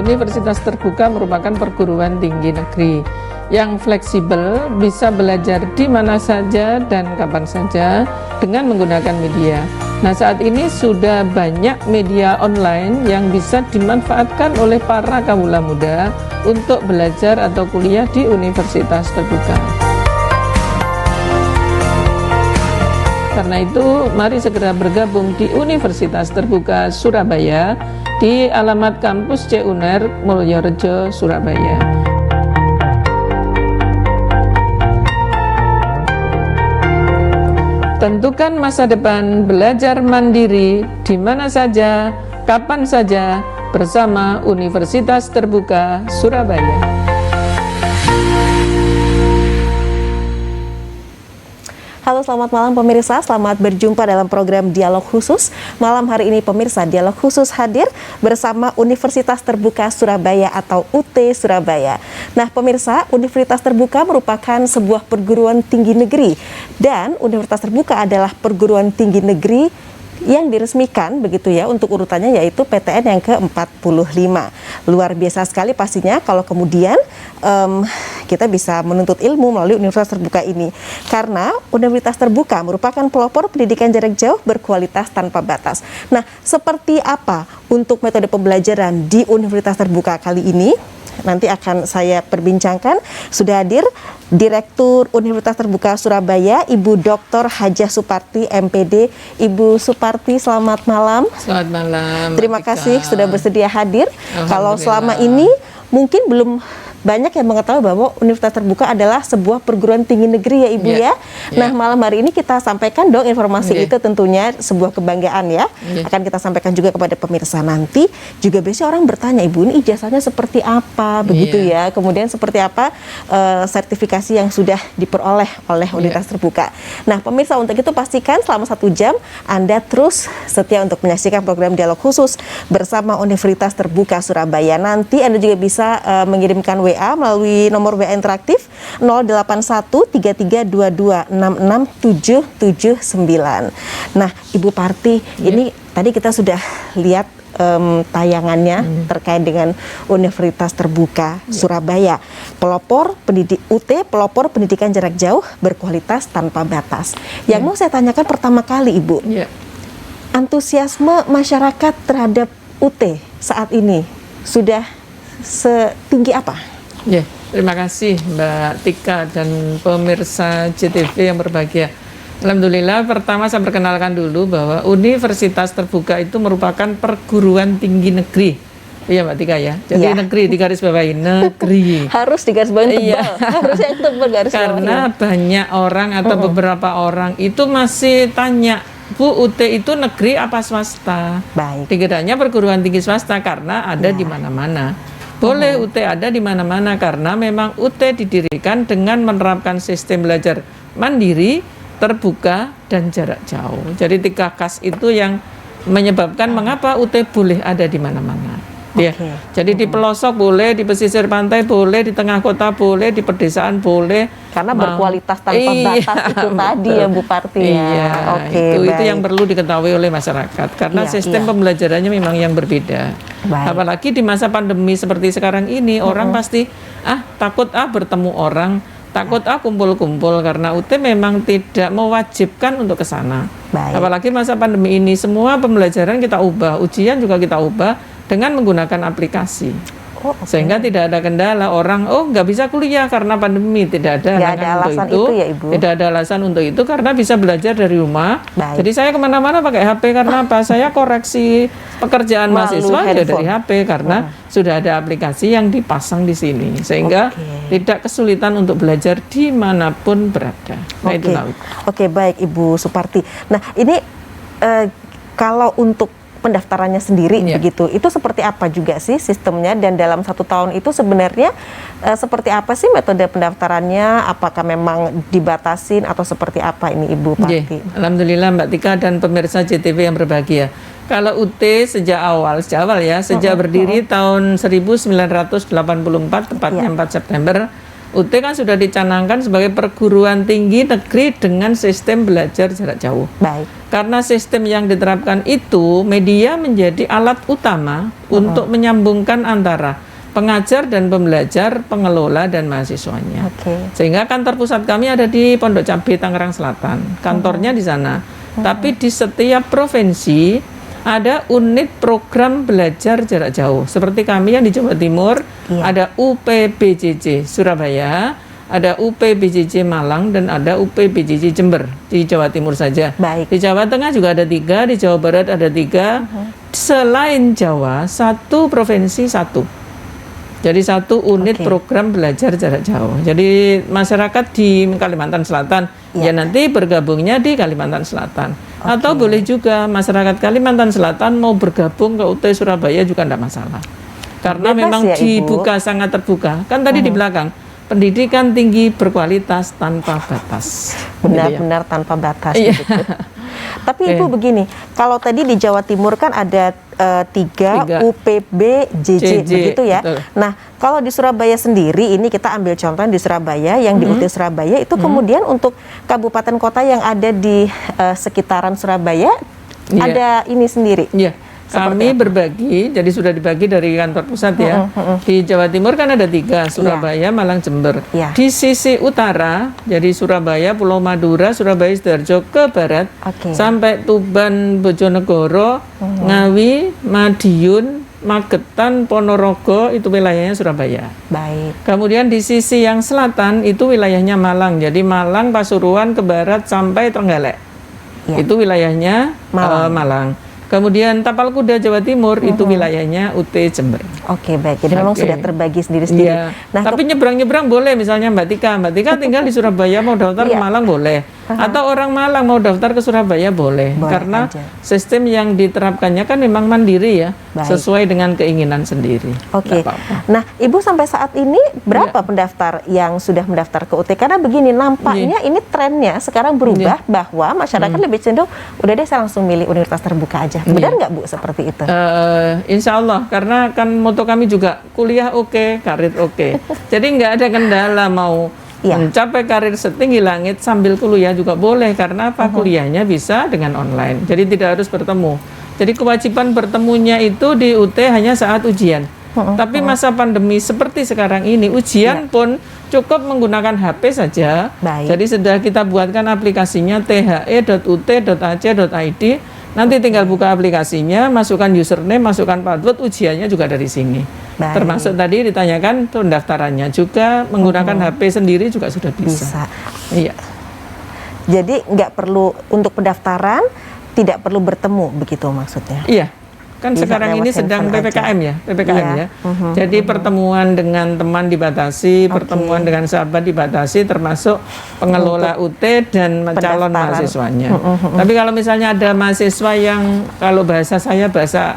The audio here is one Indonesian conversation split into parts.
Universitas Terbuka merupakan perguruan tinggi negeri yang fleksibel, bisa belajar di mana saja dan kapan saja dengan menggunakan media. Nah, saat ini sudah banyak media online yang bisa dimanfaatkan oleh para kawula muda untuk belajar atau kuliah di Universitas Terbuka. Karena itu, mari segera bergabung di Universitas Terbuka Surabaya di alamat kampus CUNER Mulyorejo, Surabaya. Tentukan masa depan belajar mandiri di mana saja, kapan saja, bersama Universitas Terbuka Surabaya. Halo, selamat malam pemirsa, selamat berjumpa dalam program Dialog Khusus. Malam hari ini pemirsa, Dialog Khusus hadir bersama Universitas Terbuka Surabaya atau UT Surabaya. Nah pemirsa, Universitas Terbuka merupakan sebuah perguruan tinggi negeri dan Universitas Terbuka adalah perguruan tinggi negeri yang diresmikan begitu ya untuk urutannya, yaitu PTN yang ke-45. Luar biasa sekali pastinya kalau kemudian kita bisa menuntut ilmu melalui Universitas Terbuka ini, karena Universitas Terbuka merupakan pelopor pendidikan jarak jauh berkualitas tanpa batas. Nah, seperti apa untuk metode pembelajaran di Universitas Terbuka kali ini? Nanti akan saya perbincangkan. Sudah hadir Direktur Universitas Terbuka Surabaya, Ibu Dr. Hajah Suparti, MPD. Ibu Suparti, selamat malam. Selamat malam. Terima kasih sudah bersedia hadir. Kalau selama ini mungkin belum banyak yang mengetahui bahwa Universitas Terbuka adalah sebuah perguruan tinggi negeri ya Ibu ya. Nah, malam hari ini kita sampaikan dong informasi itu, tentunya sebuah kebanggaan ya. Akan kita sampaikan juga kepada pemirsa nanti. Juga biasanya orang bertanya, Ibu ini ijazahnya seperti apa begitu ya. Kemudian seperti apa sertifikasi yang sudah diperoleh oleh Universitas Terbuka. Nah, pemirsa, untuk itu pastikan selama 1 jam Anda terus setia untuk menyaksikan program Dialog Khusus bersama Universitas Terbuka Surabaya. Nanti Anda juga bisa mengirimkan WA melalui nomor WA interaktif 08133226679. Nah, Ibu Parti, ini tadi kita sudah lihat tayangannya terkait dengan Universitas Terbuka Surabaya, pelopor pelopor pendidikan jarak jauh berkualitas tanpa batas. Yang mau saya tanyakan pertama kali, Ibu, antusiasme masyarakat terhadap UT saat ini sudah setinggi apa? Terima kasih Mbak Tika dan pemirsa JTV yang berbahagia. Alhamdulillah, pertama saya perkenalkan dulu bahwa Universitas Terbuka itu merupakan perguruan tinggi negeri. Iya Mbak Tika ya. Jadi negeri, digarisbawahi negeri. Harus digarisbawahi tebal. Harusnya tebal garis bawahnya. Karena banyak orang atau beberapa orang itu masih tanya, Bu, UT itu negeri apa swasta? Baik. Dikiranya perguruan tinggi swasta karena ada di mana-mana. Boleh UT ada di mana-mana karena memang UT didirikan dengan menerapkan sistem belajar mandiri, terbuka, dan jarak jauh. Jadi 3 khas itu yang menyebabkan mengapa UT boleh ada di mana-mana. Jadi di pelosok boleh, di pesisir pantai boleh, di tengah kota boleh, di pedesaan boleh. Karena berkualitas tanpa batas itu tadi ya Bu Parti ya. Itu yang perlu diketahui oleh masyarakat. Karena sistem pembelajarannya memang yang berbeda. Apalagi di masa pandemi seperti sekarang ini, orang pasti takut bertemu orang, takut kumpul-kumpul, karena UT memang tidak mewajibkan untuk ke sana. Apalagi masa pandemi ini, semua pembelajaran kita ubah, ujian juga kita ubah dengan menggunakan aplikasi. Sehingga tidak ada kendala orang nggak bisa kuliah karena pandemi, tidak ada alasan untuk itu ya, Ibu. Tidak ada alasan untuk itu karena bisa belajar dari rumah. Jadi saya kemana-mana pakai HP karena apa? Saya koreksi pekerjaan mahasiswa dari HP karena sudah ada aplikasi yang dipasang di sini, sehingga tidak kesulitan untuk belajar dimanapun berada. Nah itu baik Ibu Suparti. Nah ini kalau untuk pendaftarannya sendiri begitu, itu seperti apa juga sih sistemnya, dan dalam 1 tahun itu sebenarnya seperti apa sih metode pendaftarannya? Apakah memang dibatasin atau seperti apa ini Ibu Parti? Alhamdulillah Mbak Tika dan pemirsa JTV yang berbahagia. Kalau UT sejak awal sejak berdiri tahun 1984, tepatnya 4 September UT kan sudah dicanangkan sebagai perguruan tinggi negeri dengan sistem belajar jarak jauh. Baik. Karena sistem yang diterapkan itu, media menjadi alat utama untuk menyambungkan antara pengajar dan pembelajar, pengelola dan mahasiswanya. Sehingga kantor pusat kami ada di Pondok Cabe, Tangerang Selatan. Kantornya di sana. Tapi di setiap provinsi ada unit program belajar jarak jauh. Seperti kami yang di Jawa Timur, ada UPBJJ Surabaya, ada UPBJJ Malang, dan ada UPBJJ Jember di Jawa Timur saja. Baik. Di Jawa Tengah juga ada 3, di Jawa Barat ada 3. Selain Jawa, 1 provinsi 1. Jadi 1 unit program belajar jarak jauh. Jadi masyarakat di Kalimantan Selatan ya nanti bergabungnya di Kalimantan Selatan. Atau boleh juga masyarakat Kalimantan Selatan mau bergabung ke UT Surabaya juga tidak masalah. Karena bebas memang ya, dibuka, sangat terbuka. Kan tadi di belakang, pendidikan tinggi berkualitas tanpa batas. Benar-benar tanpa batas. Tapi Ibu begini, kalau tadi di Jawa Timur kan ada 3 UPBJJ begitu ya. Betul. Nah, kalau di Surabaya sendiri, ini kita ambil contoh di Surabaya, yang di UT Surabaya itu kemudian untuk kabupaten kota yang ada di sekitaran Surabaya ada ini sendiri. Kami berbagi, jadi sudah dibagi dari kantor pusat ya. Di Jawa Timur kan ada 3, Surabaya, Malang, Jember. Di sisi utara, jadi Surabaya, Pulau Madura, Surabaya, Sidoarjo ke barat, sampai Tuban, Bojonegoro, Ngawi, Madiun, Magetan, Ponorogo, itu wilayahnya Surabaya. Baik. Kemudian di sisi yang selatan itu wilayahnya Malang. Jadi Malang, Pasuruan ke barat sampai Trenggalek. Itu wilayahnya Malang. Kemudian Tapal Kuda Jawa Timur itu wilayahnya UT Jember. Oke, baik. Jadi memang sudah terbagi sendiri-sendiri. Nah, tapi nyebrang-nyebrang boleh, misalnya Mbak Tika tinggal di Surabaya mau daftar ke Malang boleh. Atau orang Malang mau daftar ke Surabaya boleh. Karena sistem yang diterapkannya kan memang mandiri ya, sesuai dengan keinginan sendiri. Nah, Ibu sampai saat ini berapa pendaftar yang sudah mendaftar ke UT? Karena begini, nampaknya ini trennya sekarang berubah bahwa masyarakat lebih cenderung udah deh saya langsung milih universitas terbuka aja. Benar nggak Bu seperti itu? Insya Allah, karena kan moto kami juga kuliah karir Jadi nggak ada kendala mau mencapai karir setinggi langit sambil kuliah juga boleh. Karena apa? Kuliahnya bisa dengan online. Jadi tidak harus bertemu. Jadi kewajiban bertemunya itu di UT hanya saat ujian. Tapi masa pandemi seperti sekarang ini, ujian pun cukup menggunakan HP saja. Jadi sudah kita buatkan aplikasinya the.ut.ac.id. Nanti tinggal buka aplikasinya, masukkan username, masukkan password, ujiannya juga dari sini. Termasuk tadi ditanyakan pendaftarannya juga menggunakan HP sendiri juga sudah bisa. Iya. Jadi nggak perlu untuk pendaftaran, tidak perlu bertemu begitu maksudnya? Iya. Kan bisa sekarang ini sedang PPKM ya, ya. Jadi pertemuan dengan teman dibatasi, pertemuan dengan sahabat dibatasi, termasuk pengelola UT dan calon mahasiswanya. Tapi kalau misalnya ada mahasiswa yang kalau bahasa saya bahasa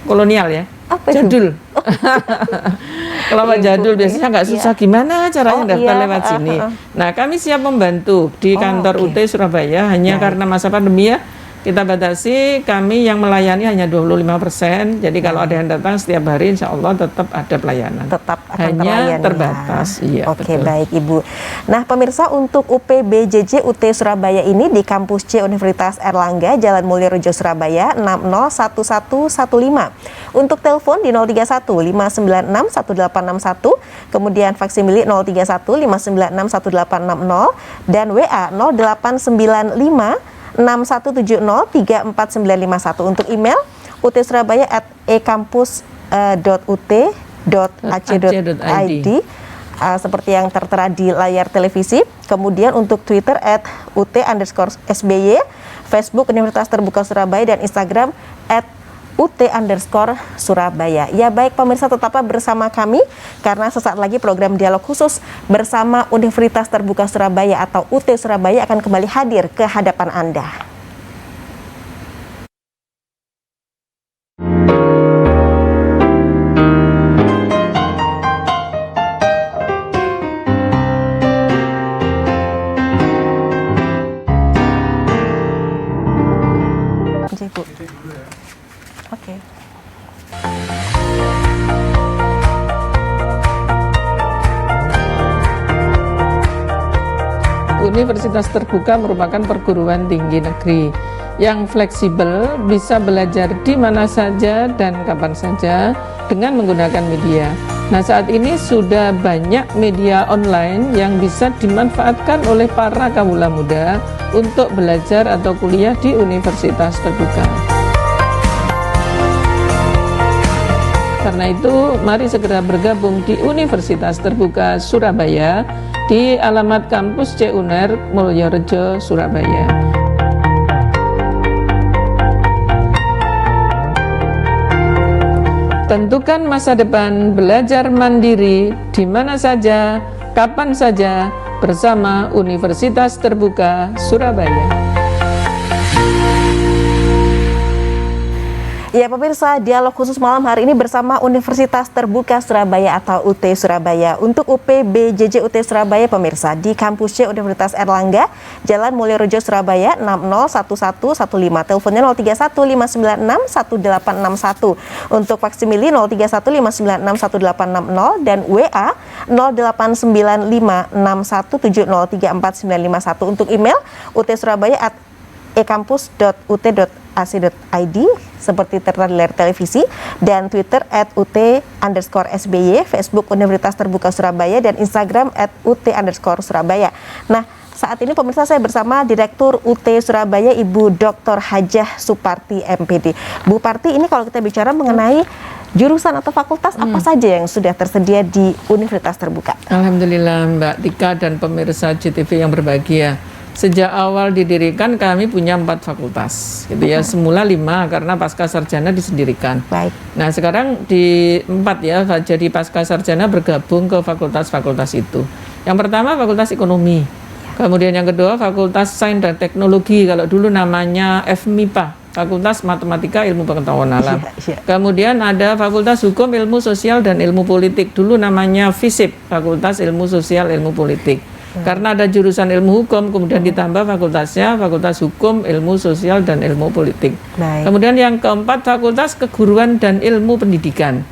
kolonial ya, jadul. Kalau jadul biasanya nggak susah, gimana caranya daftar lewat sini. Nah, kami siap membantu di kantor UT Surabaya, hanya karena masa pandemi ya. Kita batasi, kami yang melayani hanya 25%. Jadi kalau ada yang datang setiap hari, insya Allah tetap ada pelayanan. Tetap akan hanya terbatas. Ya. Oke, baik Ibu. Nah, pemirsa, untuk UPBJJ UT Surabaya ini di Kampus C Universitas Airlangga, Jalan Mulyorejo, Surabaya, 601115. Untuk telepon di 031 596 1861, kemudian faksimili 031 596 1860, dan WA 0895 6170 34951. Untuk email utsurabaya@ekampus.ut.ac.id seperti yang tertera di layar televisi. Kemudian untuk Twitter @ut_sby, Facebook Universitas Terbuka Surabaya, dan Instagram @ut_Surabaya. Ya, baik pemirsa, tetaplah bersama kami karena sesaat lagi program Dialog Khusus bersama Universitas Terbuka Surabaya atau UT Surabaya akan kembali hadir ke hadapan Anda. Oke. Universitas Terbuka merupakan perguruan tinggi negeri yang fleksibel, bisa belajar di mana saja dan kapan saja dengan menggunakan media. Nah, saat ini sudah banyak media online yang bisa dimanfaatkan oleh para kawula muda untuk belajar atau kuliah di Universitas Terbuka. Karena itu, mari segera bergabung di Universitas Terbuka Surabaya di alamat kampus C UNER Mulyorejo, Surabaya. Tentukan masa depan belajar mandiri di mana saja, kapan saja, bersama Universitas Terbuka Surabaya. Ya pemirsa, dialog khusus malam hari ini bersama Universitas Terbuka Surabaya atau UT Surabaya. Untuk UPBJJ UT Surabaya pemirsa, di kampus C Universitas Erlangga, Jalan Mulyorejo Surabaya 601115, teleponnya 0315961861. Untuk faksimili 0315961860 dan WA 089561703491. Untuk email utsurabaya@ekampus.ut.ac.id seperti tertera di layar televisi, dan Twitter @ut_SBY, Facebook Universitas Terbuka Surabaya, dan Instagram @ut_Surabaya. Nah, saat ini pemirsa saya bersama Direktur UT Surabaya Ibu Dr. Hajah Suparti MPD. Bu Parti, ini kalau kita bicara mengenai jurusan atau fakultas apa saja yang sudah tersedia di Universitas Terbuka? Alhamdulillah Mbak Tika dan pemirsa JTV yang berbahagia. Sejak awal didirikan kami punya 4 fakultas, gitu ya. Semula 5 karena pasca sarjana disendirikan. Baik. Nah sekarang di 4 ya, jadi pasca sarjana bergabung ke fakultas-fakultas itu. Yang pertama Fakultas Ekonomi, kemudian yang kedua Fakultas Sains dan Teknologi, kalau dulu namanya FMIPA, Fakultas Matematika Ilmu Pengetahuan Alam. Kemudian ada Fakultas Hukum Ilmu Sosial dan Ilmu Politik, dulu namanya FISIP, Fakultas Ilmu Sosial Ilmu Politik. Karena ada jurusan ilmu hukum, kemudian ditambah fakultasnya Fakultas Hukum, Ilmu Sosial, dan Ilmu Politik. Baik. Kemudian yang keempat Fakultas Keguruan dan Ilmu Pendidikan.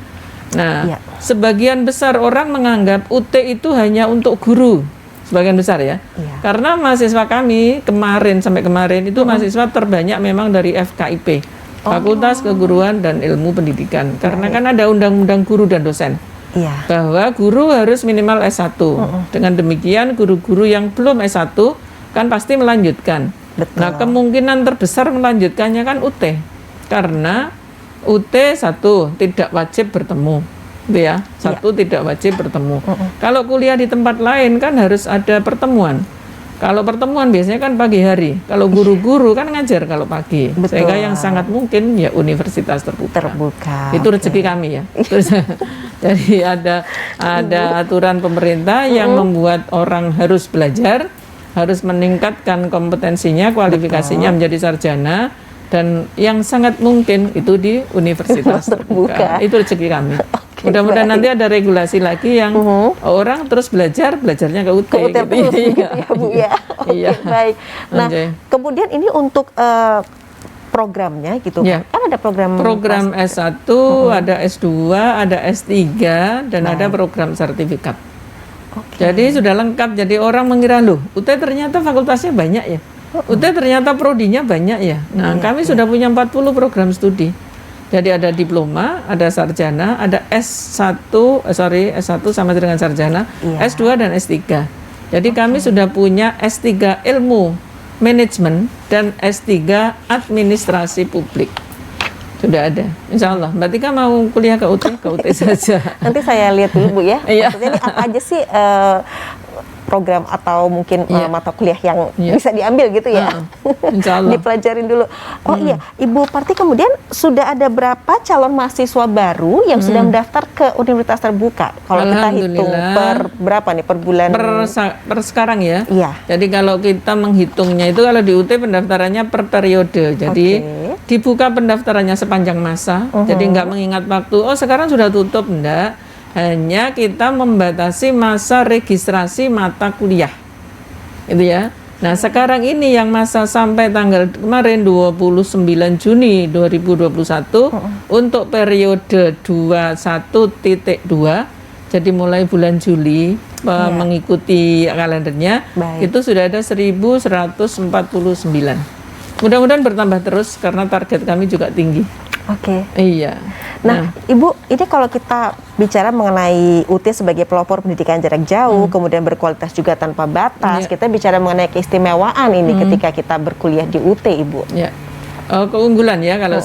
Nah, sebagian besar orang menganggap UT itu hanya untuk guru, sebagian besar ya. Karena mahasiswa kami sampai kemarin itu mahasiswa terbanyak memang dari FKIP, Fakultas Keguruan dan Ilmu Pendidikan. Karena kan ada undang-undang guru dan dosen. Bahwa guru harus minimal S1. Dengan demikian guru-guru yang belum S1 kan pasti melanjutkan. Betul. Nah, kemungkinan terbesar melanjutkannya kan UT. Karena UT 1 tidak wajib bertemu. Gitu ya. Satu tidak wajib bertemu. Kalau kuliah di tempat lain kan harus ada pertemuan. Kalau pertemuan biasanya kan pagi hari. Kalau guru-guru kan ngajar kalau pagi. Betul. Sehingga yang sangat mungkin ya Universitas Terbuka. Itu rezeki kami ya. Jadi ada aturan pemerintah yang membuat orang harus belajar, harus meningkatkan kompetensinya, kualifikasinya menjadi sarjana, dan yang sangat mungkin itu di Universitas Terbuka. Itu rezeki kami. Mudah-mudahan nanti ada regulasi lagi yang orang terus belajarnya ke UT. Ke UT gitu. Terus gitu ya Bu ya. Oke, baik. Nah, kemudian ini untuk programnya gitu kan ada program S1, ada S2, ada S3, dan ada program sertifikat. Jadi sudah lengkap. Jadi orang mengira loh UT ternyata fakultasnya banyak ya, UT ternyata prodinya banyak ya. Nah kami sudah punya 40 program studi. Jadi ada diploma, ada sarjana, ada S1 sama dengan sarjana, S2 dan S3. Jadi kami sudah punya S3 ilmu manajemen dan S3 administrasi publik. Sudah ada, insya Allah. Mbak Tika mau kuliah ke UT saja. Nanti saya lihat dulu Bu ya. Maksudnya ini apa aja sih program atau mungkin mata kuliah yang bisa diambil gitu ya. Insya Allah. Dipelajarin dulu. Oh iya, Ibu Parti, kemudian sudah ada berapa calon mahasiswa baru yang sudah mendaftar ke Universitas Terbuka? Kalau kita hitung per berapa nih per bulan? Per sekarang ya. Iya. Jadi kalau kita menghitungnya itu kalau di UT pendaftarannya per periode. Jadi dibuka pendaftarannya sepanjang masa. Jadi nggak mengingat waktu. Oh sekarang sudah tutup, enggak. Hanya kita membatasi masa registrasi mata kuliah, itu ya. Nah sekarang ini yang masa sampai tanggal kemarin 29 Juni 2021 untuk periode 21.2 Jadi mulai bulan Juli mengikuti kalendernya, itu sudah ada 1149. Mudah-mudahan bertambah terus karena target kami juga tinggi. Oke. Iya. Nah, Ibu, ini kalau kita bicara mengenai UT sebagai pelopor pendidikan jarak jauh, kemudian berkualitas juga tanpa batas, kita bicara mengenai keistimewaan ini ketika kita berkuliah di UT, Ibu. Ya. Keunggulan ya, kalau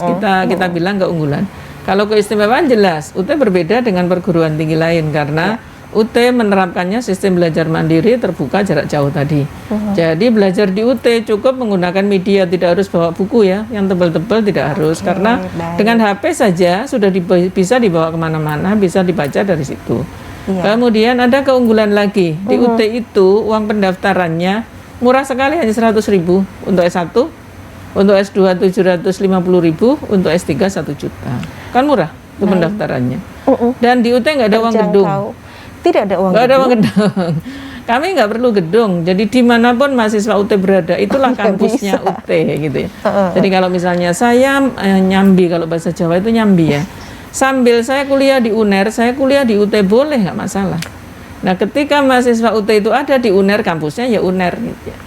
kita bilang keunggulan. Kalau keistimewaan jelas, UT berbeda dengan perguruan tinggi lain karena UT menerapkannya sistem belajar mandiri terbuka jarak jauh tadi. Jadi belajar di UT cukup menggunakan media, tidak harus bawa buku ya, yang tebal-tebal tidak harus. Karena dengan HP saja sudah bisa dibawa kemana-mana, bisa dibaca dari situ. Kemudian ada keunggulan lagi, di UT itu uang pendaftarannya murah sekali, hanya 100.000 untuk S1, untuk S2 750.000, untuk S3 1 juta. Kan murah itu pendaftarannya. Dan di UT nggak ada uang gedung. Tidak ada uang gedung. Ada uang gedung. Kami nggak perlu gedung. Jadi dimanapun mahasiswa UT berada, itulah kampusnya UT gitu ya. Jadi kalau misalnya saya nyambi, kalau bahasa Jawa itu nyambi ya. Sambil saya kuliah di UNER, saya kuliah di UT boleh, nggak masalah. Nah, ketika mahasiswa UT itu ada di UNER, kampusnya ya UNER gitu ya.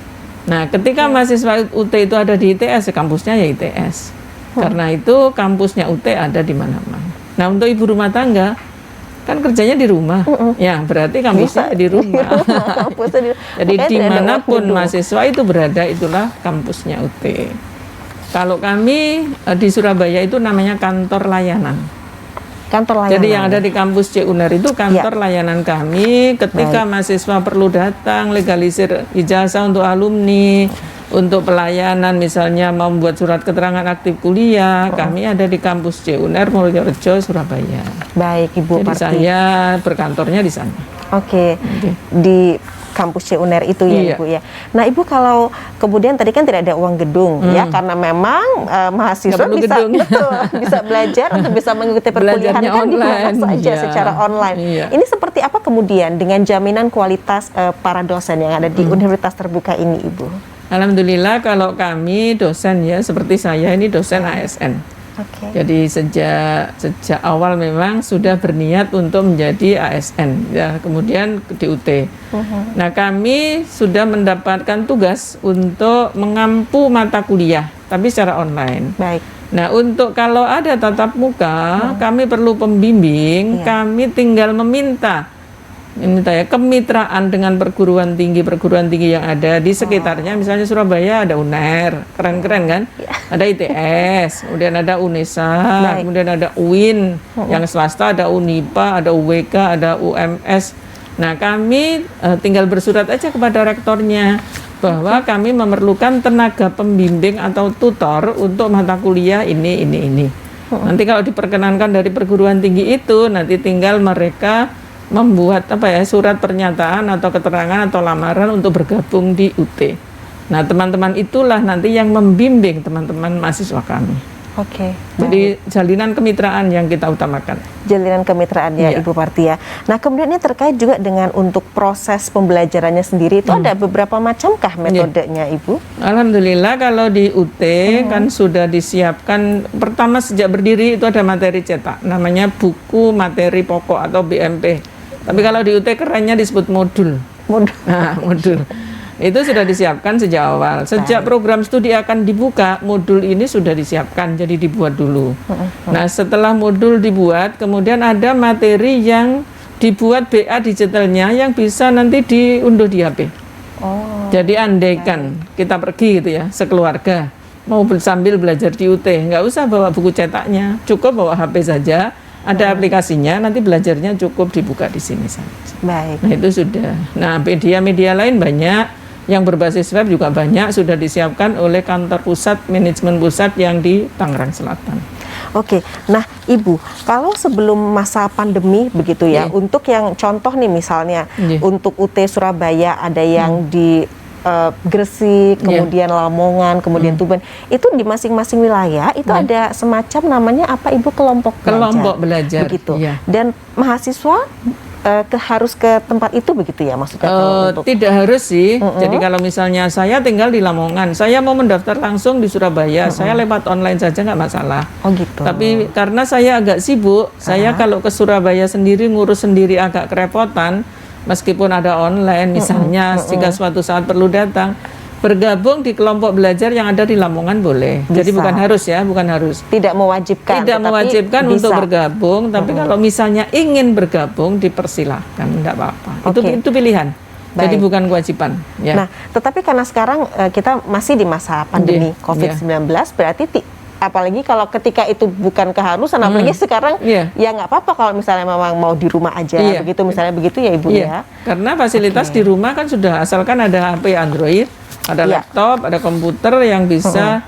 Nah, ketika mahasiswa UT itu ada di ITS, kampusnya ya ITS. Karena itu kampusnya UT ada di mana-mana. Nah, untuk ibu rumah tangga kan kerjanya di rumah, ya berarti kampusnya di rumah. Jadi dimanapun mahasiswa itu berada, itulah kampusnya UT. Kalau kami di Surabaya itu namanya kantor layanan. Kantor layanan. Jadi yang ada di kampus CUNER itu kantor layanan kami. Ketika mahasiswa perlu datang, legalisir ijazah untuk alumni, untuk pelayanan misalnya mau membuat surat keterangan aktif kuliah, kami ada di kampus CUNER Mulyorejo, Surabaya. Baik, Ibu. Jadi saya berkantornya di sana. Oke. Di kampus CUNER itu ya, Ibu ya. Nah, Ibu kalau kemudian tadi kan tidak ada uang gedung ya, karena memang mahasiswa bisa belajar atau bisa mengikuti perkuliahan kan di mana saja secara online. Ini seperti apa kemudian dengan jaminan kualitas para dosen yang ada di universitas terbuka ini, Ibu? Alhamdulillah kalau kami dosen ya, seperti saya ini dosen ASN. Jadi sejak awal memang sudah berniat untuk menjadi ASN ya, kemudian di UT. Nah, kami sudah mendapatkan tugas untuk mengampu mata kuliah tapi secara online. Baik. Nah, untuk kalau ada tatap muka, kami perlu pembimbing, kami tinggal meminta ya kemitraan dengan perguruan tinggi yang ada di sekitarnya. Misalnya Surabaya ada UNER, keren-keren kan? Ada ITS, kemudian ada UNESA, kemudian ada UIN, yang swasta ada UNIPA, ada UWK, ada UMS. Nah, kami tinggal bersurat aja kepada rektornya bahwa kami memerlukan tenaga pembimbing atau tutor untuk mata kuliah ini. Nanti kalau diperkenankan dari perguruan tinggi itu, nanti tinggal mereka membuat surat pernyataan atau keterangan atau lamaran untuk bergabung di UT. Nah, teman-teman itulah nanti yang membimbing teman-teman mahasiswa kami. Jadi jalinan kemitraan yang kita utamakan. Jalinan kemitraan ya, Ibu Partia. Nah, kemudian ini terkait juga dengan untuk proses pembelajarannya sendiri itu ada beberapa macamkah metodenya, Ibu? Alhamdulillah kalau di UT kan sudah disiapkan, pertama sejak berdiri itu ada materi cetak, namanya buku materi pokok atau BMP. Tapi kalau di UT kerennya disebut modul. Nah, modul. Itu sudah disiapkan sejak awal. Sejak program studi akan dibuka, modul ini sudah disiapkan, jadi dibuat dulu. Nah, setelah modul dibuat, kemudian ada materi yang dibuat BA digitalnya yang bisa nanti diunduh di HP. Jadi andaikan kita pergi gitu ya, sekeluarga, mau sambil belajar di UT, nggak usah bawa buku cetaknya, cukup bawa HP saja. Ada aplikasinya, nanti belajarnya cukup dibuka di sini saja. Nah, itu sudah. Nah, media-media lain banyak, yang berbasis web juga banyak, sudah disiapkan oleh kantor pusat, manajemen pusat yang di Tangerang Selatan. Nah Ibu, kalau sebelum masa pandemi begitu ya, untuk yang contoh nih misalnya, untuk UT Surabaya ada yang di Gresik, kemudian Lamongan, kemudian Tuban, itu di masing-masing wilayah itu ada semacam namanya apa, Ibu, kelompok belajar begitu. Dan mahasiswa harus ke tempat itu begitu ya maksudnya? Tidak harus sih. Jadi kalau misalnya saya tinggal di Lamongan, saya mau mendaftar langsung di Surabaya, saya lewat online saja nggak masalah. Oh gitu. Tapi karena saya agak sibuk, saya kalau ke Surabaya sendiri ngurus sendiri agak kerepotan. Meskipun ada online, misalnya jika suatu saat perlu datang, bergabung di kelompok belajar yang ada di Lamongan boleh. Bisa. Jadi bukan harus ya, bukan harus. Tidak mewajibkan. Tidak mewajibkan bisa untuk bergabung, tapi kalau misalnya ingin bergabung dipersilahkan, tidak apa-apa. Itu pilihan. Baik. Jadi bukan kewajiban. Ya. Nah, tetapi karena sekarang kita masih di masa pandemi COVID-19, berarti apalagi kalau ketika itu bukan keharusan, apalagi sekarang ya nggak apa-apa kalau misalnya memang mau di rumah aja, begitu misalnya begitu ya Ibu ya. Karena fasilitas di rumah kan sudah, asalkan ada HP Android, ada laptop, ada komputer yang bisa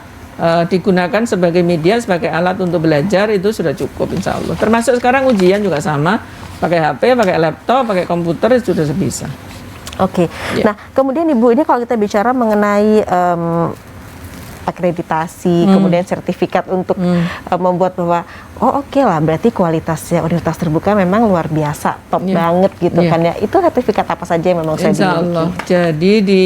digunakan sebagai media, sebagai alat untuk belajar, itu sudah cukup insya Allah. Termasuk sekarang ujian juga sama, pakai HP, pakai laptop, pakai komputer sudah bisa. Nah kemudian Ibu, ini kalau kita bicara mengenai akreditasi, kemudian sertifikat untuk membuat bahwa lah berarti kualitasnya universitas terbuka memang luar biasa, top banget gitu kan ya. Itu sertifikat apa saja yang memang saya Insya Allah. Jadi di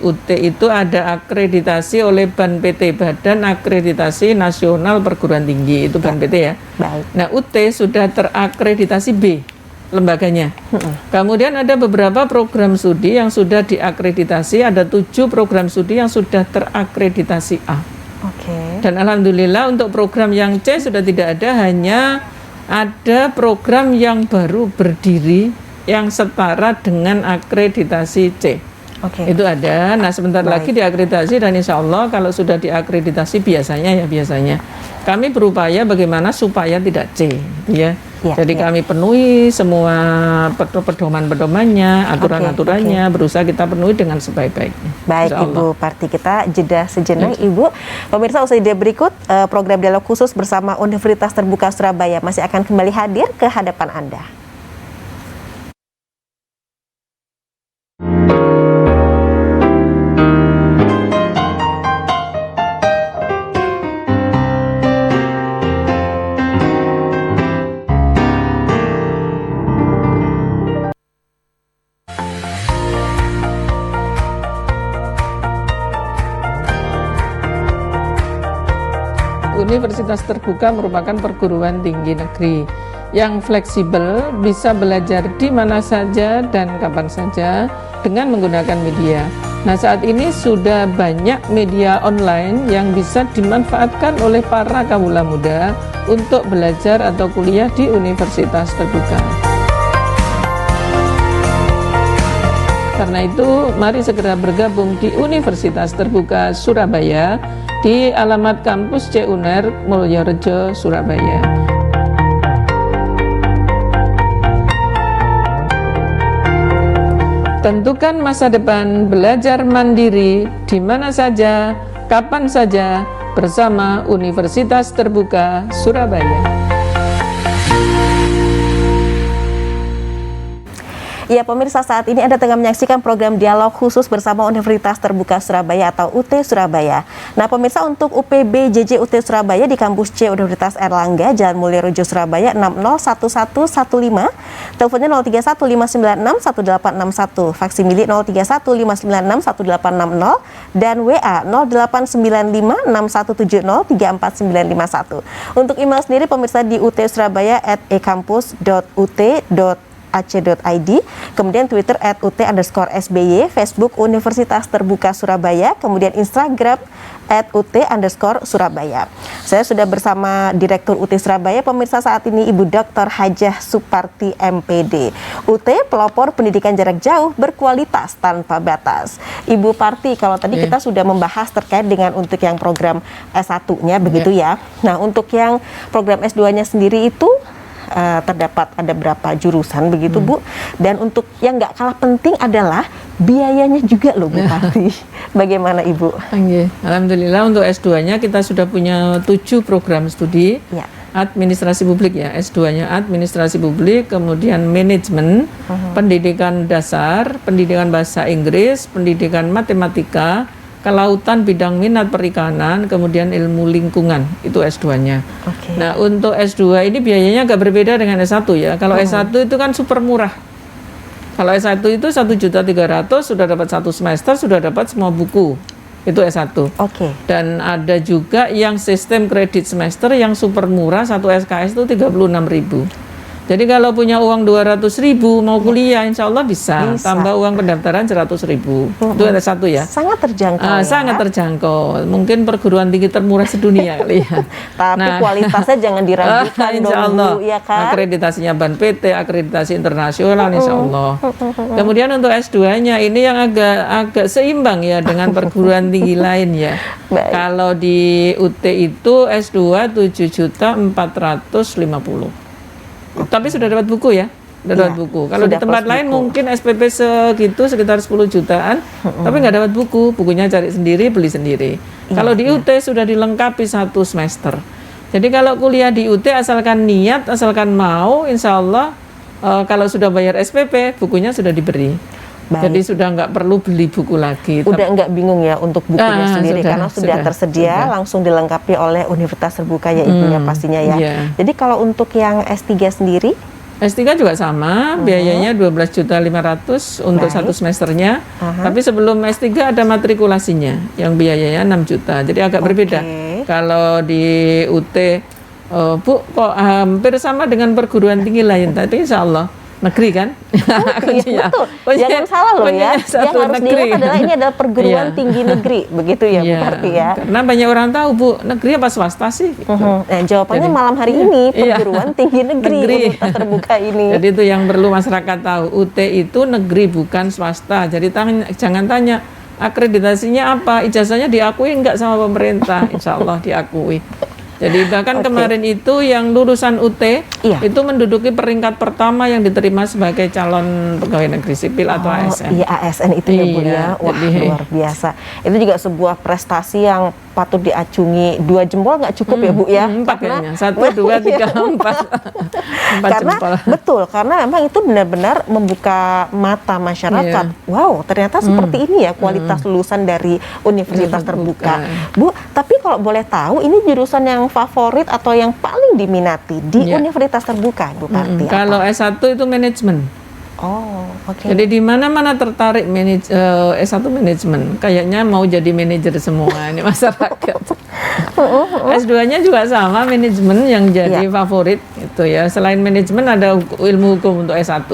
UT itu ada akreditasi oleh BANPT, Badan Akreditasi Nasional Perguruan Tinggi, itu BANPT ya. Baik. Nah UT sudah terakreditasi B lembaganya. Kemudian ada beberapa program studi yang sudah diakreditasi, ada 7 program studi yang sudah terakreditasi A. Dan alhamdulillah untuk program yang C sudah tidak ada, hanya ada program yang baru berdiri yang setara dengan akreditasi C. Itu ada. Nah sebentar lagi diakreditasi, dan insya Allah kalau sudah diakreditasi biasanya kami berupaya bagaimana supaya tidak C, gitu ya. Jadi kami penuhi semua pedoman-pedomannya, aturan-aturannya, berusaha kita penuhi dengan sebaik-baiknya. Baik Ibu Parti, kita jeda sejenak Ibu. Pemirsa, usai jeda berikut program dialog khusus bersama Universitas Terbuka Surabaya masih akan kembali hadir ke hadapan Anda. Universitas Terbuka merupakan perguruan tinggi negeri yang fleksibel, bisa belajar di mana saja dan kapan saja dengan menggunakan media. Nah saat ini sudah banyak media online yang bisa dimanfaatkan oleh para kawula muda untuk belajar atau kuliah di Universitas Terbuka. Karena itu, mari segera bergabung di Universitas Terbuka Surabaya di alamat kampus C UNER Mulyorejo, Surabaya. Tentukan masa depan belajar mandiri di mana saja, kapan saja, bersama Universitas Terbuka Surabaya. Ya pemirsa, saat ini Anda tengah menyaksikan program dialog khusus bersama Universitas Terbuka Surabaya atau UT Surabaya. Nah pemirsa, untuk UPB JJ UT Surabaya di kampus C Universitas Erlangga, Jalan Mulyorejo, Surabaya 601115, teleponnya 0315961861, faksimili 0315961860, dan WA 089561703491. Untuk email sendiri pemirsa di utsurabaya @ekampus.ut.ac.id, kemudian Twitter @ut_sby, Facebook Universitas Terbuka Surabaya, kemudian Instagram @ut_surabaya. Saya sudah bersama Direktur UT Surabaya, pemirsa, saat ini Ibu Dr. Hajah Suparti MPD. UT, pelopor pendidikan jarak jauh berkualitas tanpa batas. Ibu Parti, kalau tadi kita sudah membahas terkait dengan untuk yang program S1-nya begitu ya. Nah, untuk yang program S2-nya sendiri itu terdapat ada berapa jurusan begitu Bu, dan untuk yang nggak kalah penting adalah biayanya juga loh Bu Parti. Bagaimana Ibu? Alhamdulillah untuk S2-nya kita sudah punya 7 program studi. Administrasi publik ya, S2-nya administrasi publik, kemudian manajemen, pendidikan dasar, pendidikan bahasa Inggris, pendidikan matematika, kelautan bidang minat perikanan, kemudian ilmu lingkungan, itu S2-nya. Nah untuk S2 ini biayanya agak berbeda dengan S1 ya. Kalau S1 itu kan super murah, Kalau S1 itu 1.300.000 sudah dapat 1 semester, sudah dapat semua buku. Itu S1. Oke. Dan ada juga yang sistem kredit semester yang super murah, 1 SKS itu 36.000. Jadi kalau punya uang 200.000 mau kuliah, insya Allah bisa. Tambah uang pendaftaran 100.000. Itu S1 ya. Sangat terjangkau. Ya? Sangat terjangkau. Mungkin perguruan tinggi termurah sedunia kali ya. Tapi kualitasnya jangan diragukan insya dong, Allah. Bu, ya kan? Akreditasinya BAN PT, akreditasi internasional, insya Allah. Kemudian untuk S2-nya ini yang agak seimbang ya dengan perguruan tinggi lain ya. Baik. Kalau di UT itu S2 7.450.000. Tapi sudah dapat buku ya, sudah dapat buku. Kalau di tempat lain mungkin SPP segitu sekitar 10 jutaan, tapi nggak dapat buku, bukunya cari sendiri, beli sendiri. Kalau di UT sudah dilengkapi 1 semester. Jadi kalau kuliah di UT asalkan niat, asalkan mau, insya Allah kalau sudah bayar SPP, bukunya sudah diberi. Baik. Jadi sudah nggak perlu beli buku lagi. Udah nggak bingung ya untuk bukunya sendiri karena sudah tersedia, langsung dilengkapi oleh Universitas Terbuka ya ibunya pastinya ya. Jadi kalau untuk yang S3 sendiri? S3 juga sama, biayanya 12.500.000 untuk 1 semesternya. Tapi sebelum S3 ada matrikulasinya yang biayanya 6 juta. Jadi agak berbeda. Kalau di UT, Bu, kok hampir sama dengan perguruan tinggi lain, tapi insya Allah negeri kan? Iya, betul. Jangan salah loh ya. Yang harus diingat adalah ini adalah perguruan tinggi negeri, begitu ya Bu Karti ya. Karena banyak orang tahu Bu, negeri apa swasta sih? Gitu. Nah, jawabannya malam hari ini perguruan tinggi negeri Universitas Terbuka ini. Jadi itu yang perlu masyarakat tahu. UT itu negeri bukan swasta. Jadi jangan tanya akreditasinya apa, ijazahnya diakui enggak sama pemerintah? Insya Allah diakui. Jadi bahkan kemarin itu yang lulusan UT itu menduduki peringkat pertama yang diterima sebagai calon pegawai negeri sipil atau ASN. Iya, ASN itu ya Bu ya. Wah, luar biasa. Itu juga sebuah prestasi yang patut diacungi. 2 jempol nggak cukup ya Bu ya. 4 kayaknya. 1, 2, 3, 4. 4 karena jempol. Betul, karena memang itu benar-benar membuka mata masyarakat. Wow, ternyata seperti ini ya kualitas lulusan dari Universitas Terbuka. Bu, tapi kalau boleh tahu ini jurusan yang favorit atau yang paling diminati di Universitas Terbuka, Bu Karti? Kalau S1 itu manajemen. Oh, oke. Jadi di mana-mana tertarik S1 manajemen. Kayaknya mau jadi manajer semua ini masyarakat. S2-nya juga sama, manajemen yang jadi favorit itu ya. Selain manajemen ada ilmu hukum untuk S1.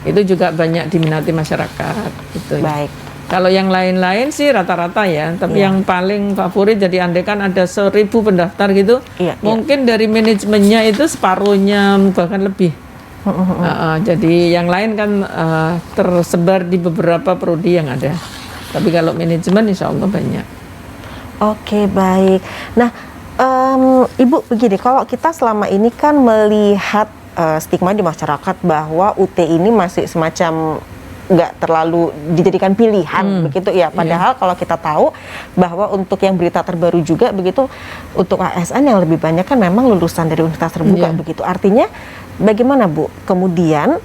Itu juga banyak diminati masyarakat gitu. Baik. Kalau yang lain-lain sih rata-rata ya, tapi yang paling favorit jadi andekan ada 1.000 pendaftar gitu, mungkin dari manajemennya itu separuhnya bahkan lebih. Jadi yang lain kan tersebar di beberapa prodi yang ada. Tapi kalau manajemen insya Allah banyak. Oke, baik. Nah, Ibu begini, kalau kita selama ini kan melihat stigma di masyarakat bahwa UT ini masih semacam nggak terlalu dijadikan pilihan begitu ya. Padahal kalau kita tahu bahwa untuk yang berita terbaru juga begitu, untuk ASN yang lebih banyak kan memang lulusan dari Universitas Terbuka begitu. Artinya bagaimana Bu kemudian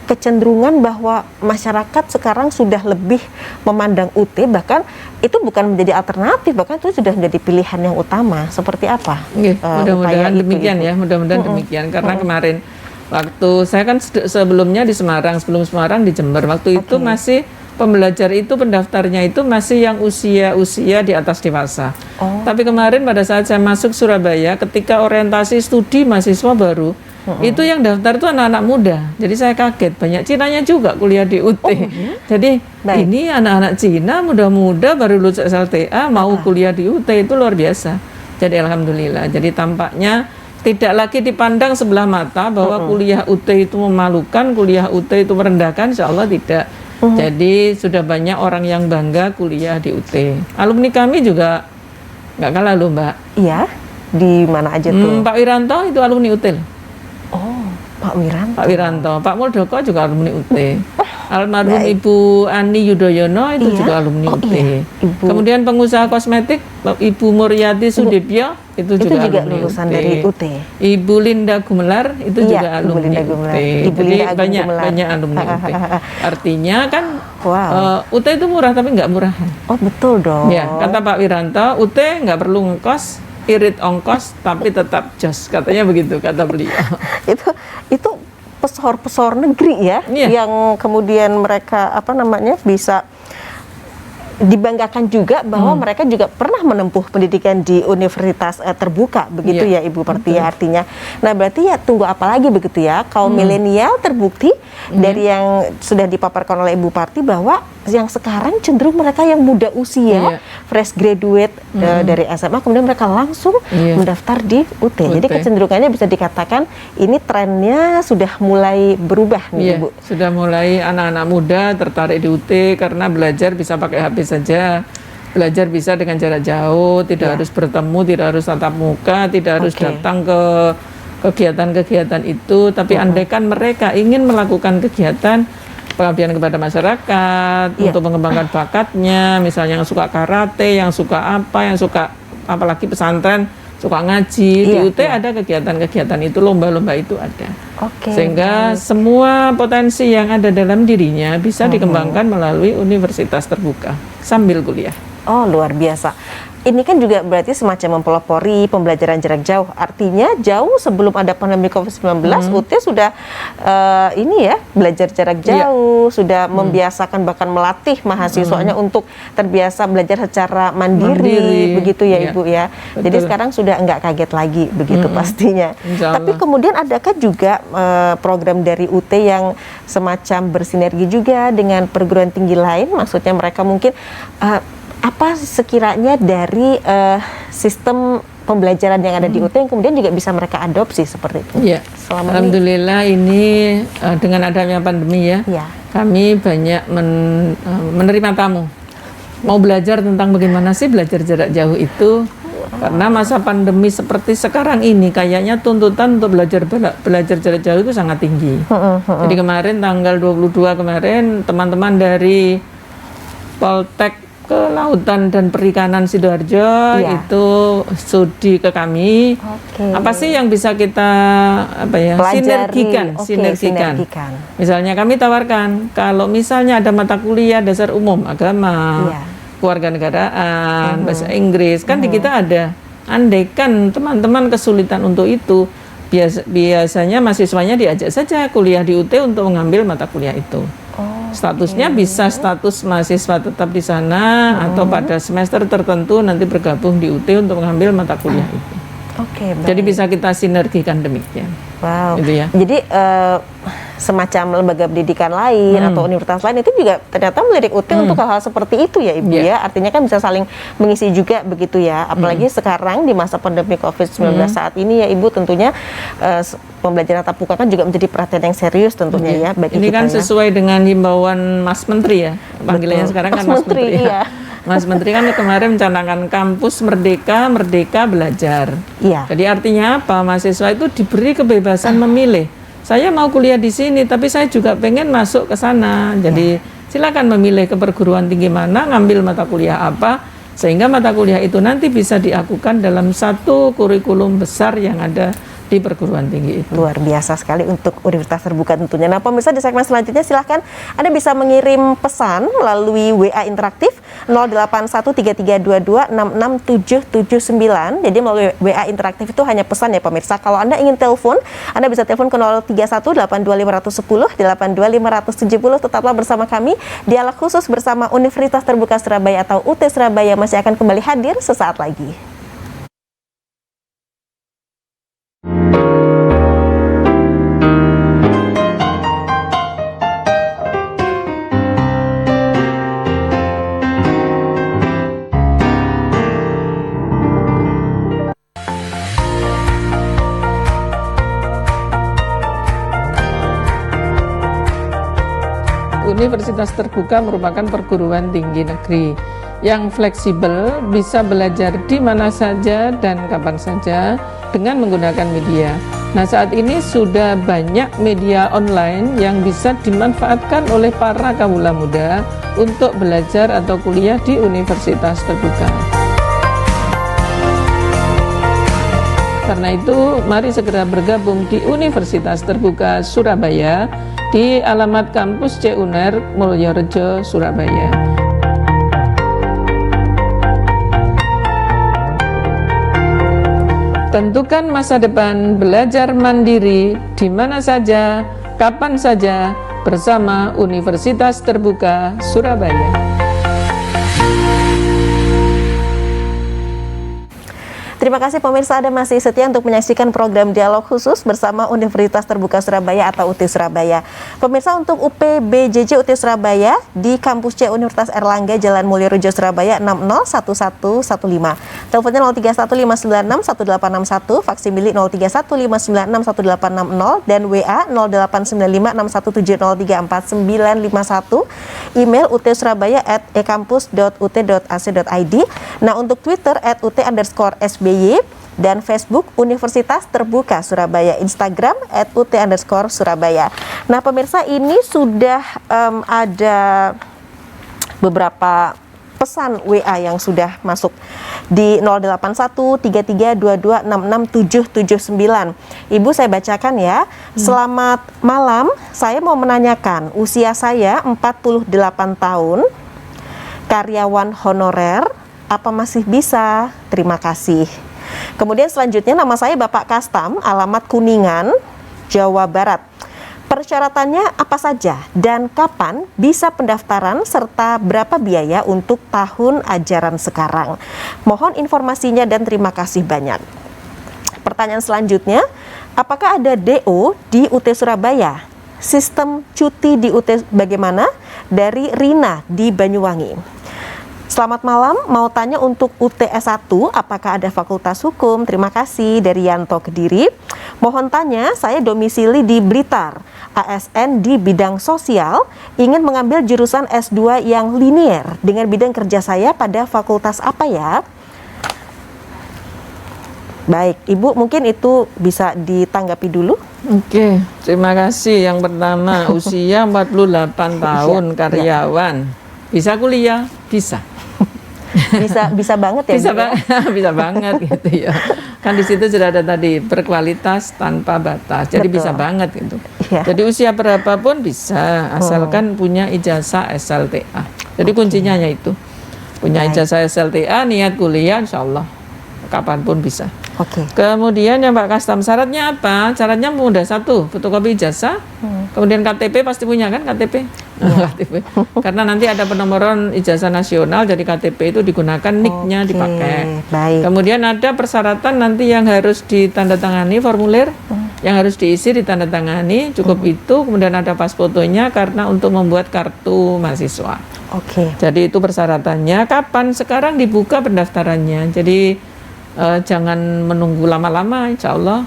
kecenderungan bahwa masyarakat sekarang sudah lebih memandang UT, bahkan itu bukan menjadi alternatif, bahkan itu sudah menjadi pilihan yang utama. Seperti apa? Mudah-mudahan demikian ya, mudah-mudahan demikian. Karena kemarin waktu saya kan sebelumnya di Semarang, sebelum Semarang di Jember, waktu itu masih pembelajar itu pendaftarnya itu masih yang usia di atas dewasa. Tapi kemarin pada saat saya masuk Surabaya, ketika orientasi studi mahasiswa baru, itu yang daftar itu anak-anak muda. Jadi saya kaget, banyak Cinanya juga kuliah di UT. Jadi ini anak-anak Cina muda-muda baru lulus SLTA mau kuliah di UT, itu luar biasa. Jadi alhamdulillah. Jadi tampaknya tidak lagi dipandang sebelah mata bahwa kuliah UT itu memalukan, kuliah UT itu merendahkan, insya Allah tidak. Jadi sudah banyak orang yang bangga kuliah di UT. Alumni kami juga nggak kalah loh Mbak. Iya, di mana aja tuh? Pak Wiranto itu alumni UT. Oh, Pak Wiranto. Pak Wiranto, Pak Muldoko juga alumni UT. Almarhum Ibu Ani Yudhoyono itu juga alumni UT. Kemudian pengusaha kosmetik Ibu Muryati Sudibyo itu juga lulusan dari UT. Ibu Linda Gumelar itu juga alumni UT. Jadi banyak alumni UT. Artinya kan UT itu murah tapi nggak murahan. Oh betul dong. Ya, kata Pak Wiranto, UT nggak perlu ngekos, irit ongkos tapi tetap jos, katanya begitu kata beliau. itu pesohor-pesohor negeri ya, yang kemudian mereka bisa dibanggakan juga bahwa mereka juga pernah menempuh pendidikan di universitas terbuka begitu ya Ibu Parti ya, artinya. Nah berarti ya tunggu apa lagi begitu ya, kaum milenial terbukti dari yang sudah dipaparkan oleh Ibu Parti bahwa yang sekarang cenderung mereka yang muda usia, fresh graduate dari SMA, kemudian mereka langsung mendaftar di UT. Jadi kecenderungannya bisa dikatakan ini trennya sudah mulai berubah nih Ibu. Sudah mulai anak-anak muda tertarik di UT karena belajar bisa pakai HP saja. Belajar bisa dengan jarak jauh, tidak harus bertemu, tidak harus tatap muka, tidak harus datang ke kegiatan-kegiatan itu. Tapi andaikan mereka ingin melakukan kegiatan pengabdian kepada masyarakat, untuk mengembangkan bakatnya, misalnya yang suka karate, yang suka apa, yang suka apalagi pesantren, suka ngaji, di UT ada kegiatan-kegiatan itu, lomba-lomba itu ada. Sehingga semua potensi yang ada dalam dirinya bisa dikembangkan melalui universitas terbuka sambil kuliah. Oh, luar biasa. Ini kan juga berarti semacam mempelopori pembelajaran jarak jauh. Artinya jauh sebelum ada pandemi COVID-19, UT sudah belajar jarak jauh, sudah membiasakan bahkan melatih mahasiswanya untuk terbiasa belajar secara mandiri begitu ya Ibu ya. Betul. Jadi sekarang sudah enggak kaget lagi begitu pastinya. Tapi kemudian adakah juga program dari UT yang semacam bersinergi juga dengan perguruan tinggi lain? Maksudnya mereka mungkin apa sekiranya dari sistem pembelajaran yang ada di UT yang kemudian juga bisa mereka adopsi seperti itu? Iya, alhamdulillah ini dengan adanya pandemi kami banyak menerima tamu. Mau belajar tentang bagaimana sih belajar jarak jauh itu. Karena masa pandemi seperti sekarang ini kayaknya tuntutan untuk belajar jarak jauh itu sangat tinggi. Jadi kemarin tanggal 22 kemarin teman-teman dari Poltek Kelautan dan Perikanan Sidoarjo itu studi ke kami. Apa sih yang bisa kita sinergikan? Misalnya kami tawarkan kalau misalnya ada mata kuliah dasar umum agama, kewarganegaraan, bahasa Inggris, kan di kita ada. Andaikan teman-teman kesulitan untuk itu, biasanya mahasiswanya diajak saja kuliah di UT untuk mengambil mata kuliah itu. Statusnya bisa status mahasiswa tetap di sana atau pada semester tertentu nanti bergabung di UT untuk mengambil mata kuliah itu. Jadi bisa kita sinergikan demikian. Wow. Gitu ya. Jadi semacam lembaga pendidikan lain atau universitas lain itu juga ternyata melirik UT untuk hal-hal seperti itu ya Ibu ya. Artinya kan bisa saling mengisi juga begitu ya. Apalagi sekarang di masa pandemi COVID-19 saat ini ya Ibu, tentunya pembelajaran tatap muka kan juga menjadi perhatian yang serius tentunya ya bagi ini kita. Ini kan sesuai dengan himbauan Mas Menteri ya. Panggilannya sekarang kan Mas Menteri ya. Mas Menteri kan kemarin mencanangkan kampus merdeka, merdeka belajar. Jadi artinya apa? Mahasiswa itu diberi kebebasan memilih. Saya mau kuliah di sini, tapi saya juga pengen masuk ke sana. Jadi silakan memilih ke perguruan tinggi mana, ngambil mata kuliah apa, sehingga mata kuliah itu nanti bisa diakukan dalam satu kurikulum besar yang ada di perguruan tinggi itu. Luar biasa sekali untuk universitas terbuka tentunya. Nah pemirsa, di segmen selanjutnya silahkan Anda bisa mengirim pesan melalui WA interaktif 081322667779. Jadi melalui WA interaktif itu hanya pesan ya pemirsa. Kalau Anda ingin telepon, Anda bisa telepon ke 031-82510, 82570. Tetaplah bersama kami. Dialog khusus bersama Universitas Terbuka Surabaya atau UT Surabaya masih akan kembali hadir sesaat lagi. Universitas Terbuka merupakan perguruan tinggi negeri yang fleksibel, bisa belajar di mana saja dan kapan saja dengan menggunakan media. Nah, saat ini sudah banyak media online yang bisa dimanfaatkan oleh para kawula muda untuk belajar atau kuliah di Universitas Terbuka. Karena itu, mari segera bergabung di Universitas Terbuka Surabaya di alamat kampus CUNER Mulyorejo, Surabaya. Tentukan masa depan belajar mandiri di mana saja, kapan saja bersama Universitas Terbuka Surabaya. Terima kasih pemirsa, Anda masih setia untuk menyaksikan program Dialog Khusus bersama Universitas Terbuka Surabaya atau UT Surabaya. Pemirsa, untuk UPBJJ UT Surabaya di Kampus C Universitas Erlangga, Jalan Mulia Rejo, Surabaya 601115. Teleponnya 0315961861, faksimili 0315961860 dan WA 089561703491, email utsurabaya@ekampus.ut.ac.id. Nah, untuk Twitter @ut_SBY dan Facebook Universitas Terbuka Surabaya, Instagram @ut_Surabaya. Nah pemirsa, ini sudah ada beberapa pesan WA yang sudah masuk di 081332266779. Ibu, saya bacakan ya. Selamat malam, saya mau menanyakan, usia saya 48 tahun, karyawan honorer, apa masih bisa? Terima kasih. Kemudian selanjutnya, nama saya Bapak Kastam, alamat Kuningan, Jawa Barat. Persyaratannya apa saja dan kapan bisa pendaftaran serta berapa biaya untuk tahun ajaran sekarang? Mohon informasinya dan terima kasih banyak. Pertanyaan selanjutnya, apakah ada DO di UT Surabaya? Sistem cuti di UT bagaimana? Dari Rina di Banyuwangi. Selamat malam, mau tanya untuk UTS1, apakah ada fakultas hukum? Terima kasih, dari Yanto Kediri. Mohon tanya, saya domisili di Blitar, ASN di bidang sosial, ingin mengambil jurusan S2 yang linier dengan bidang kerja saya pada fakultas apa ya? Baik, Ibu, mungkin itu bisa ditanggapi dulu. Oke, terima kasih. Yang pertama, usia 48 tahun, karyawan. Bisa kuliah? Bisa. Bisa banget ya, bisa banget gitu ya. Kan di situ sudah ada tadi berkualitas tanpa batas. Jadi Betul. bisa banget gitu. Ya. Jadi usia berapapun bisa, asalkan punya ijazah SLTA. Jadi kuncinya itu. Punya ijazah SLTA, niat kuliah, insya Allah kapanpun bisa. Kemudian yang Pak Kastam, syaratnya apa? Syaratnya mudah, satu, fotokopi ijazah, kemudian KTP pasti punya kan, KTP? KTP. Karena nanti ada penomoran ijazah nasional, jadi KTP itu digunakan, NIK-nya dipakai. Kemudian ada persyaratan nanti yang harus ditandatangani, formulir yang harus diisi ditandatangani, cukup itu. Kemudian ada pas fotonya karena untuk membuat kartu mahasiswa. Jadi itu persyaratannya. Kapan? Sekarang dibuka pendaftarannya. Jadi jangan menunggu lama-lama, insya Allah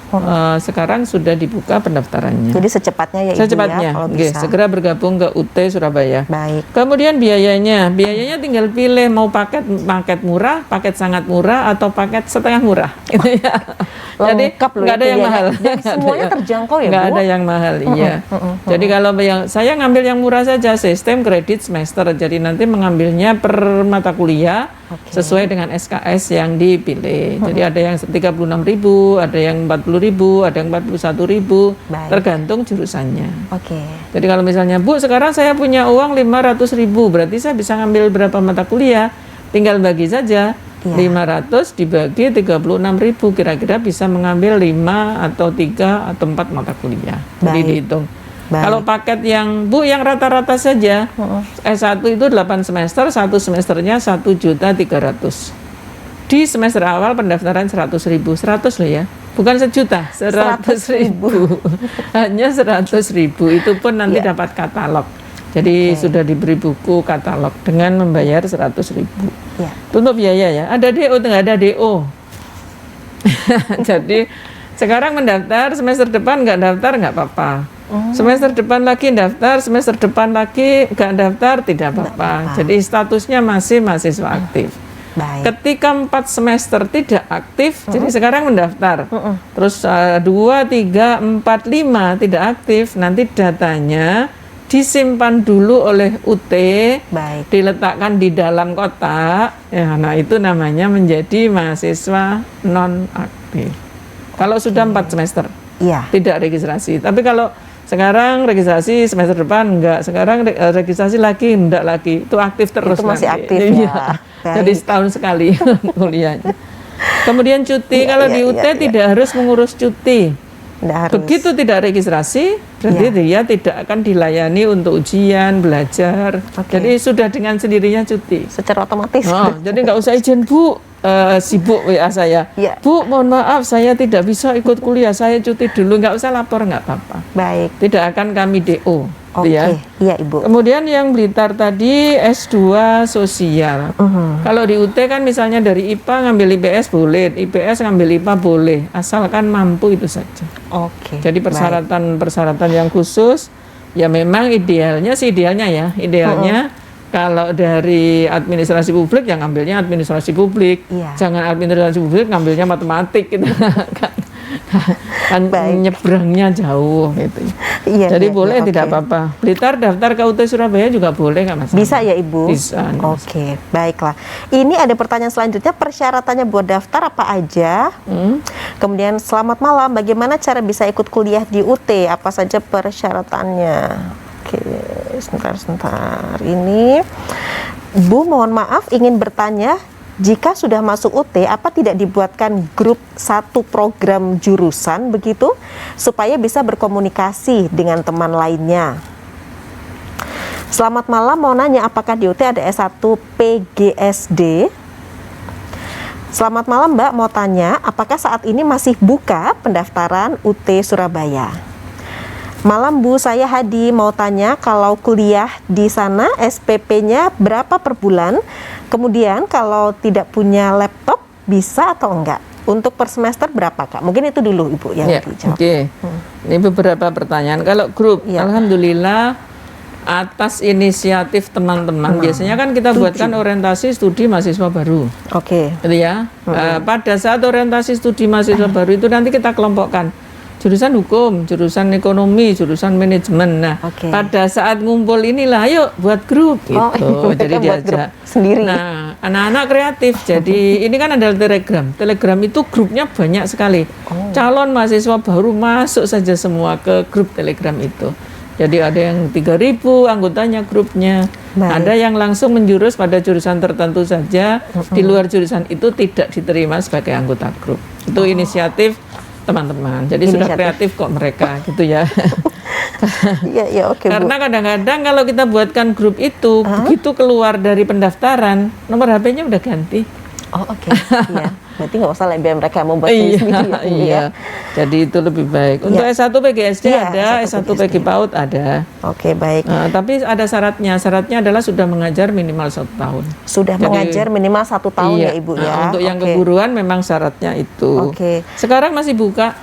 sekarang sudah dibuka pendaftarannya. Jadi secepatnya ya Ibu, secepatnya, ya, kalau bisa. Segera bergabung ke UT Surabaya. Baik. Kemudian biayanya tinggal pilih mau paket murah, paket sangat murah, atau paket setengah murah. Gitu ya. Jadi nggak ada yang mahal. Dan semuanya terjangkau ya Bu? Nggak ada yang mahal, iya. Jadi kalau saya ngambil yang murah saja, sistem kredit semester. Jadi nanti mengambilnya per mata kuliah sesuai dengan SKS yang dipilih. Jadi ada yang 36.000, ada yang 40.000, ada yang 41.000, tergantung jurusannya. Jadi kalau misalnya, Bu, sekarang saya punya uang 500.000, berarti saya bisa ngambil berapa mata kuliah? Tinggal bagi saja. 500 dibagi 36.000, kira-kira bisa mengambil 5 atau 3 atau 4 mata kuliah. Jadi dihitung. Kalau paket yang Bu yang rata-rata saja, S1 itu 8 semester, satu semesternya 1.300.000. Di semester awal pendaftaran 100.000, 100 loh ya, bukan 1 juta, 100.000. Hanya 100.000, itu pun nanti dapat katalog. Jadi sudah diberi buku katalog dengan membayar 100.000. Untuk biaya ya, ada DO, nggak ada DO. Jadi sekarang mendaftar, semester depan nggak daftar nggak apa-apa. Semester depan lagi daftar, semester depan lagi nggak daftar tidak apa-apa. Jadi statusnya masih mahasiswa aktif. Ketika 4 semester tidak aktif, jadi sekarang mendaftar. Terus 2, 3, 4, 5 tidak aktif, nanti datanya disimpan dulu oleh UT, diletakkan di dalam kotak. Ya, nah itu namanya menjadi mahasiswa non aktif. Kalau sudah 4 semester, tidak registrasi. Tapi kalau sekarang registrasi, semester depan enggak, sekarang registrasi lagi, enggak lagi, itu aktif terus. Itu masih nanti. aktif ya. Jadi setahun sekali kuliahnya. Kemudian cuti, kalau di UT tidak harus mengurus cuti. Nggak harus. Begitu tidak registrasi, berarti dia tidak akan dilayani untuk ujian, belajar. Jadi sudah dengan sendirinya cuti. Secara otomatis. Oh, jadi nggak usah izin, Bu, sibuk WA saya. Bu, mohon maaf saya tidak bisa ikut kuliah, saya cuti dulu. Nggak usah lapor, nggak apa-apa. Baik. Tidak akan kami DO. Ya. Iya, Ibu. Kemudian yang Blitar tadi S2 sosial. Kalau di UT kan misalnya dari IPA ngambil IPS boleh, IPS ngambil IPA boleh, asalkan mampu itu saja. Jadi persyaratan yang khusus ya memang idealnya ya, kalau dari administrasi publik ya ngambilnya administrasi publik. Jangan administrasi publik ngambilnya matematik gitu. kan nyebrangnya jauh gitu. Jadi boleh tidak apa-apa. Blitar daftar ke UT Surabaya juga boleh, nggak masalah. Bisa ya Ibu? Bisa. Baiklah. Ini ada pertanyaan selanjutnya, persyaratannya buat daftar apa aja? Kemudian selamat malam, bagaimana cara bisa ikut kuliah di UT? Apa saja persyaratannya? Sebentar. Ini Bu, mohon maaf ingin bertanya, jika sudah masuk UT, apa tidak dibuatkan grup satu program jurusan begitu, supaya bisa berkomunikasi dengan teman lainnya? Selamat malam, mau nanya apakah di UT ada S1 PGSD? Selamat malam Mbak, mau tanya apakah saat ini masih buka pendaftaran UT Surabaya? Malam Bu, saya Hadi, mau tanya kalau kuliah di sana SPP-nya berapa per bulan? Kemudian kalau tidak punya laptop bisa atau enggak? Untuk per semester berapa Kak? Mungkin itu dulu Ibu yang dijawab. Ini beberapa pertanyaan. Kalau grup, Alhamdulillah atas inisiatif teman-teman, biasanya kan kita buatkan orientasi studi mahasiswa baru. Gitu ya. Pada saat orientasi studi mahasiswa baru itu nanti kita kelompokkan jurusan hukum, jurusan ekonomi, jurusan manajemen. Nah, pada saat ngumpul inilah, ayo buat grup gitu. Jadi diajak sendiri. Nah, anak-anak kreatif. Jadi ini kan ada Telegram. Telegram itu grupnya banyak sekali. Calon mahasiswa baru masuk saja semua ke grup Telegram itu. Jadi ada yang 3.000 anggotanya grupnya. Ada yang langsung menjurus pada jurusan tertentu saja. Di luar jurusan itu tidak diterima sebagai anggota grup. Itu inisiatif teman-teman. Jadi sudah kreatif kok mereka gitu ya. Karena kadang-kadang kalau kita buatkan grup itu, begitu keluar dari pendaftaran, nomor HP-nya udah ganti. Berarti nggak usah lah biar mereka membuat sendiri. Jadi itu lebih baik. Untuk S1 PGSD ada, S1 PG PAUD ada. Baik. Tapi ada syaratnya. Syaratnya adalah sudah mengajar minimal 1 tahun. Sudah mengajar minimal 1 tahun ya Ibu ya. Untuk yang keguruan memang syaratnya itu. Sekarang masih buka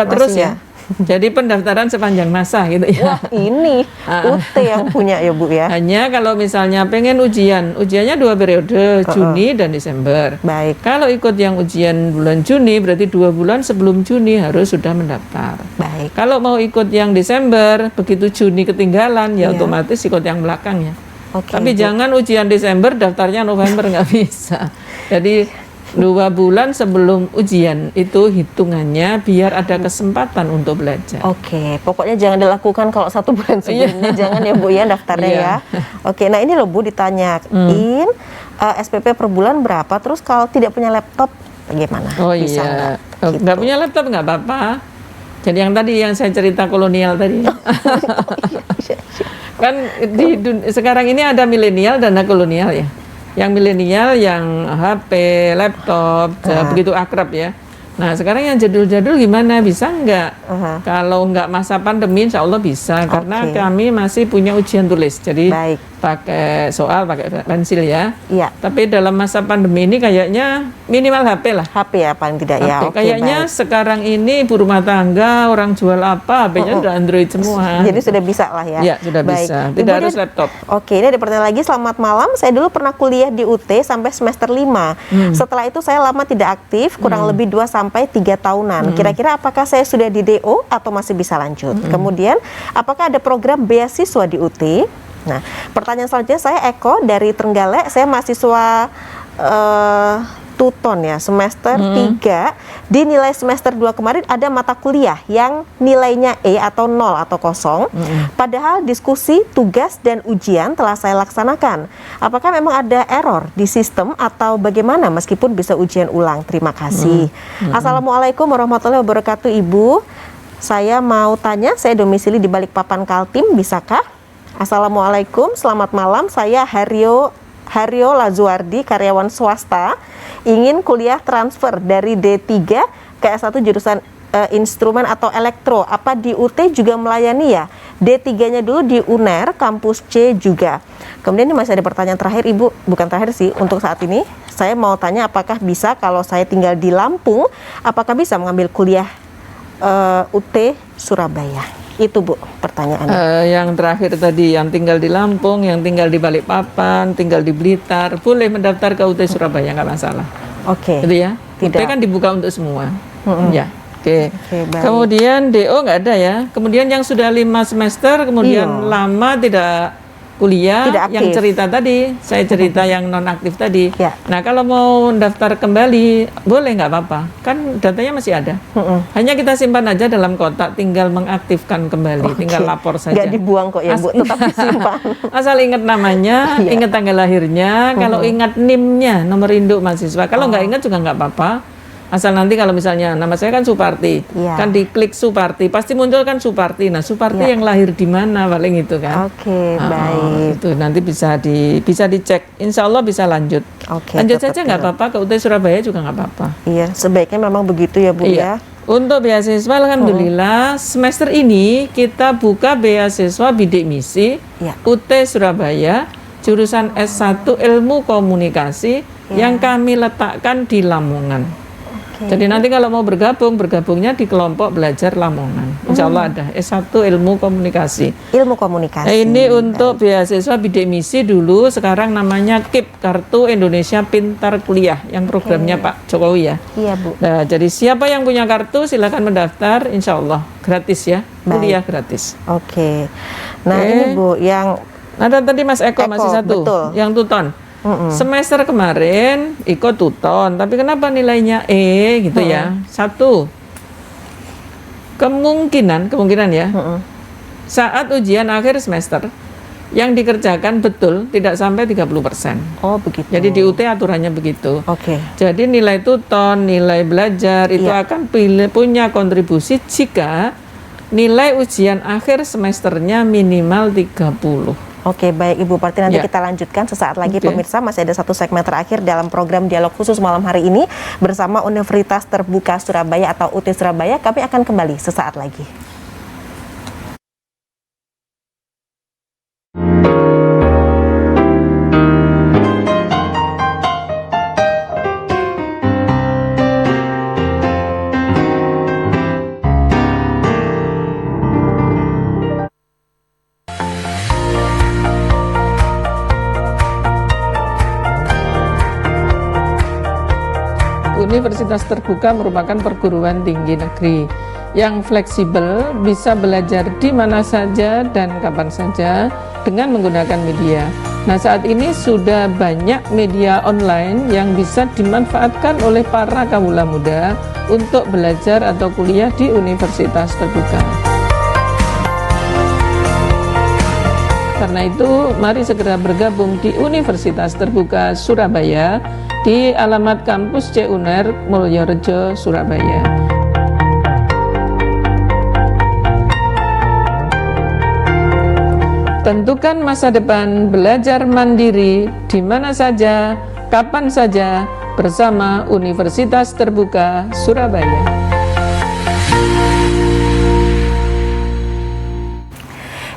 terus ya. Jadi pendaftaran sepanjang masa gitu ya. Wah, ini UT yang punya ya Bu ya. Hanya kalau misalnya pengen ujiannya 2 periode, Juni dan Desember. Baik. Kalau ikut yang ujian bulan Juni, berarti 2 bulan sebelum Juni harus sudah mendaftar. Baik. Kalau mau ikut yang Desember, begitu Juni ketinggalan, ya otomatis ikut yang belakangnya. Tapi jangan ujian Desember, daftarnya November, nggak bisa. Jadi 2 bulan sebelum ujian itu hitungannya biar ada kesempatan untuk belajar. Pokoknya jangan dilakukan kalau 1 bulan sebelumnya, jangan ya Bu ya daftarnya ya. Nah ini loh Bu ditanyain SPP per bulan berapa, terus kalau tidak punya laptop bagaimana? Bisa nggak punya laptop nggak apa-apa. Jadi yang tadi yang saya cerita kolonial tadi. Kan sekarang ini ada milenial dan kolonial ya. Yang milenial yang HP, laptop, begitu akrab ya. Nah sekarang yang jadul-jadul gimana? Bisa nggak? Kalau nggak masa pandemi insya Allah bisa. Karena kami masih punya ujian tulis. Jadi pakai soal, pakai pensil ya. Tapi dalam masa pandemi ini kayaknya minimal HP lah. HP ya paling tidak ya. Kayaknya sekarang ini ibu rumah tangga, orang jual apa, HP-nya udah Android semua. Jadi sudah bisa lah ya. Iya sudah bisa. Tidak harus laptop. Ini ada pertanyaan lagi. Selamat malam. Saya dulu pernah kuliah di UT sampai semester 5. Setelah itu saya lama tidak aktif, kurang lebih 2 sampai 3 tahunan. Kira-kira apakah saya sudah di DO atau masih bisa lanjut? Kemudian apakah ada program beasiswa di UT? Nah, pertanyaan selanjutnya, saya Eko dari Trenggalek, saya mahasiswa Tuton ya, semester 3. Di nilai semester 2 kemarin ada mata kuliah yang nilainya E atau 0 atau kosong. Padahal diskusi, tugas, dan ujian telah saya laksanakan. Apakah memang ada error di sistem atau bagaimana meskipun bisa ujian ulang? Terima kasih. Assalamualaikum warahmatullahi wabarakatuh Ibu. Saya mau tanya, saya domisili di Balikpapan Kaltim, bisakah? Assalamualaikum, selamat malam. Saya Haryo Lazuardi, karyawan swasta, ingin kuliah transfer dari D3 ke S1 jurusan instrumen atau elektro. Apa di UT juga melayani ya? D3-nya dulu di UNER, kampus C juga. Kemudian ini masih ada pertanyaan terakhir, Ibu. Bukan terakhir sih, untuk saat ini. Saya mau tanya apakah bisa kalau saya tinggal di Lampung, apakah bisa mengambil kuliah UT Surabaya? Itu Bu pertanyaannya. Yang terakhir tadi, yang tinggal di Lampung, yang tinggal di Balikpapan, tinggal di Blitar, boleh mendaftar ke UT Surabaya, nggak masalah. Oke. Gitu ya. Tidak. UT kan dibuka untuk semua. Ya. Oke. Baik. Kemudian DO nggak ada ya. Kemudian yang sudah 5 semester, kemudian lama tidak kuliah, Tidak yang aktif. cerita tadi, saya cerita yang non aktif tadi. Ya. Nah kalau mau daftar kembali, boleh nggak apa-apa. Kan datanya masih ada. Hanya kita simpan aja dalam kotak, tinggal mengaktifkan kembali, tinggal lapor saja. Nggak dibuang kok ya Bu, tetap disimpan. Asal ingat namanya, ingat tanggal lahirnya, kalau ingat NIM-nya, nomor induk mahasiswa. Kalau nggak ingat juga nggak apa-apa. Asal nanti kalau misalnya nama saya kan Suparti, kan diklik Suparti, pasti muncul kan Suparti. Nah, Suparti yang lahir di mana paling itu kan? Oke, baik. Itu nanti bisa dicek. Insya Allah bisa lanjut. Oke, lanjut tetap saja nggak apa-apa. Ke UT Surabaya juga nggak apa-apa. Iya, sebaiknya memang begitu ya Bu ya. Untuk beasiswa, alhamdulillah semester ini kita buka beasiswa bidik misi UT Surabaya jurusan S1 Ilmu Komunikasi yang kami letakkan di Lamongan. Jadi nanti kalau mau bergabungnya di kelompok belajar Lamongan. Insya Allah ada S1 Ilmu Komunikasi. Ilmu komunikasi. Nah, ini untuk beasiswa bidik misi dulu, sekarang namanya KIP, Kartu Indonesia Pintar Kuliah, yang programnya Pak Jokowi ya. Iya Bu. Nah, jadi siapa yang punya kartu silakan mendaftar, insya Allah gratis ya, kuliah gratis. Oke. Nah ini Bu, yang ada tadi Mas Eko masih satu, betul. yang tuton. Semester kemarin ikut tuton, tapi kenapa nilainya E gitu ya? Satu, kemungkinan ya, saat ujian akhir semester yang dikerjakan betul tidak sampai 30%. Oh begitu. Jadi di UT aturannya begitu. Oke. Jadi nilai tuton, nilai belajar itu akan punya kontribusi jika nilai ujian akhir semesternya minimal 30. Oke, baik Ibu Parti, nanti kita lanjutkan sesaat lagi. Pemirsa, masih ada satu segmen terakhir dalam program Dialog Khusus malam hari ini bersama Universitas Terbuka Surabaya atau UT Surabaya. Kami akan kembali sesaat lagi. Universitas Terbuka merupakan perguruan tinggi negeri yang fleksibel, bisa belajar di mana saja dan kapan saja dengan menggunakan media. Nah, saat ini sudah banyak media online yang bisa dimanfaatkan oleh para kawula muda untuk belajar atau kuliah di Universitas Terbuka. Karena itu, mari segera bergabung di Universitas Terbuka Surabaya di alamat kampus C UNER Mulyorejo, Surabaya. Tentukan masa depan belajar mandiri di mana saja, kapan saja bersama Universitas Terbuka Surabaya.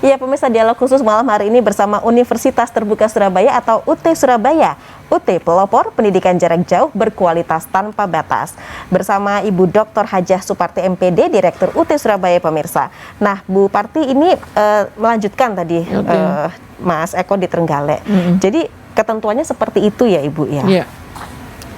Ya, pemirsa, Dialog Khusus malam hari ini bersama Universitas Terbuka Surabaya atau UT Surabaya. UT, pelopor pendidikan jarak jauh berkualitas tanpa batas. Bersama Ibu Dr. Hajah Suparti MPD, Direktur UT Surabaya, pemirsa. Nah, Bu Parti ini melanjutkan tadi Mas Eko di Trenggalek. Jadi ketentuannya seperti itu ya Ibu ya? Iya.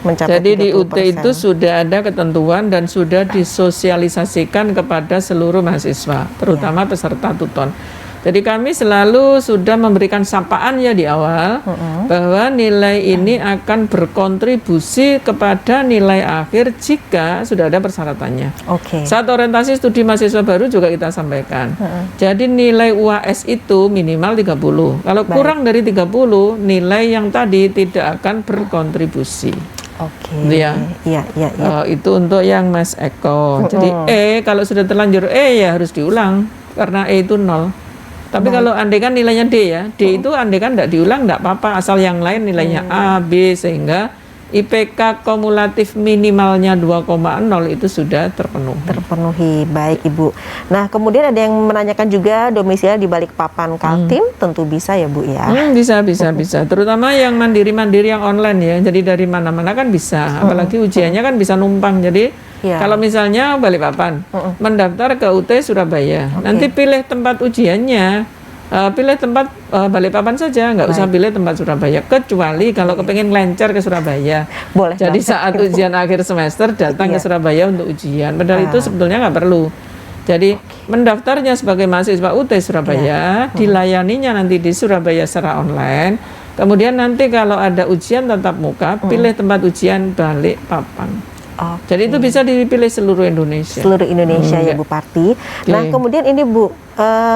Jadi di UT itu sudah ada ketentuan dan sudah disosialisasikan kepada seluruh mahasiswa, terutama peserta tuton. Jadi kami selalu sudah memberikan sapaan ya di awal bahwa nilai ini akan berkontribusi kepada nilai akhir jika sudah ada persyaratannya. Saat orientasi studi mahasiswa baru juga kita sampaikan. Jadi nilai UAS itu minimal 30. Kalau kurang dari 30, nilai yang tadi tidak akan berkontribusi. Oke. Ya. Iya. Itu untuk yang Mas Eko. Jadi kalau sudah terlanjur ya harus diulang karena itu 0. Tapi kalau andai kan nilainya D ya, D itu andai kan tidak diulang tidak apa-apa, asal yang lain nilainya A, B, sehingga IPK kumulatif minimalnya 2,0 itu sudah terpenuhi. Terpenuhi, baik Ibu. Nah, kemudian ada yang menanyakan juga domisili di Balikpapan Kaltim, tentu bisa ya Bu ya? Bisa. Terutama yang mandiri yang online ya, jadi dari mana-mana kan bisa. Apalagi ujiannya kan bisa numpang, jadi kalau misalnya Balikpapan mendaftar ke UT Surabaya, nanti pilih tempat ujiannya, pilih tempat Balikpapan saja, nggak usah pilih tempat Surabaya, kecuali kalau kepengen lancar ke Surabaya. Boleh. Jadi saat ujian akhir semester datang ke Surabaya untuk ujian. Padahal itu sebetulnya nggak perlu. Jadi mendaftarnya sebagai mahasiswa UT Surabaya, dilayaninya nanti di Surabaya secara online. Kemudian nanti kalau ada ujian tatap muka, pilih tempat ujian Balikpapan. Jadi itu bisa dipilih seluruh Indonesia. Seluruh Indonesia ya Bu Parti. Nah kemudian ini Bu,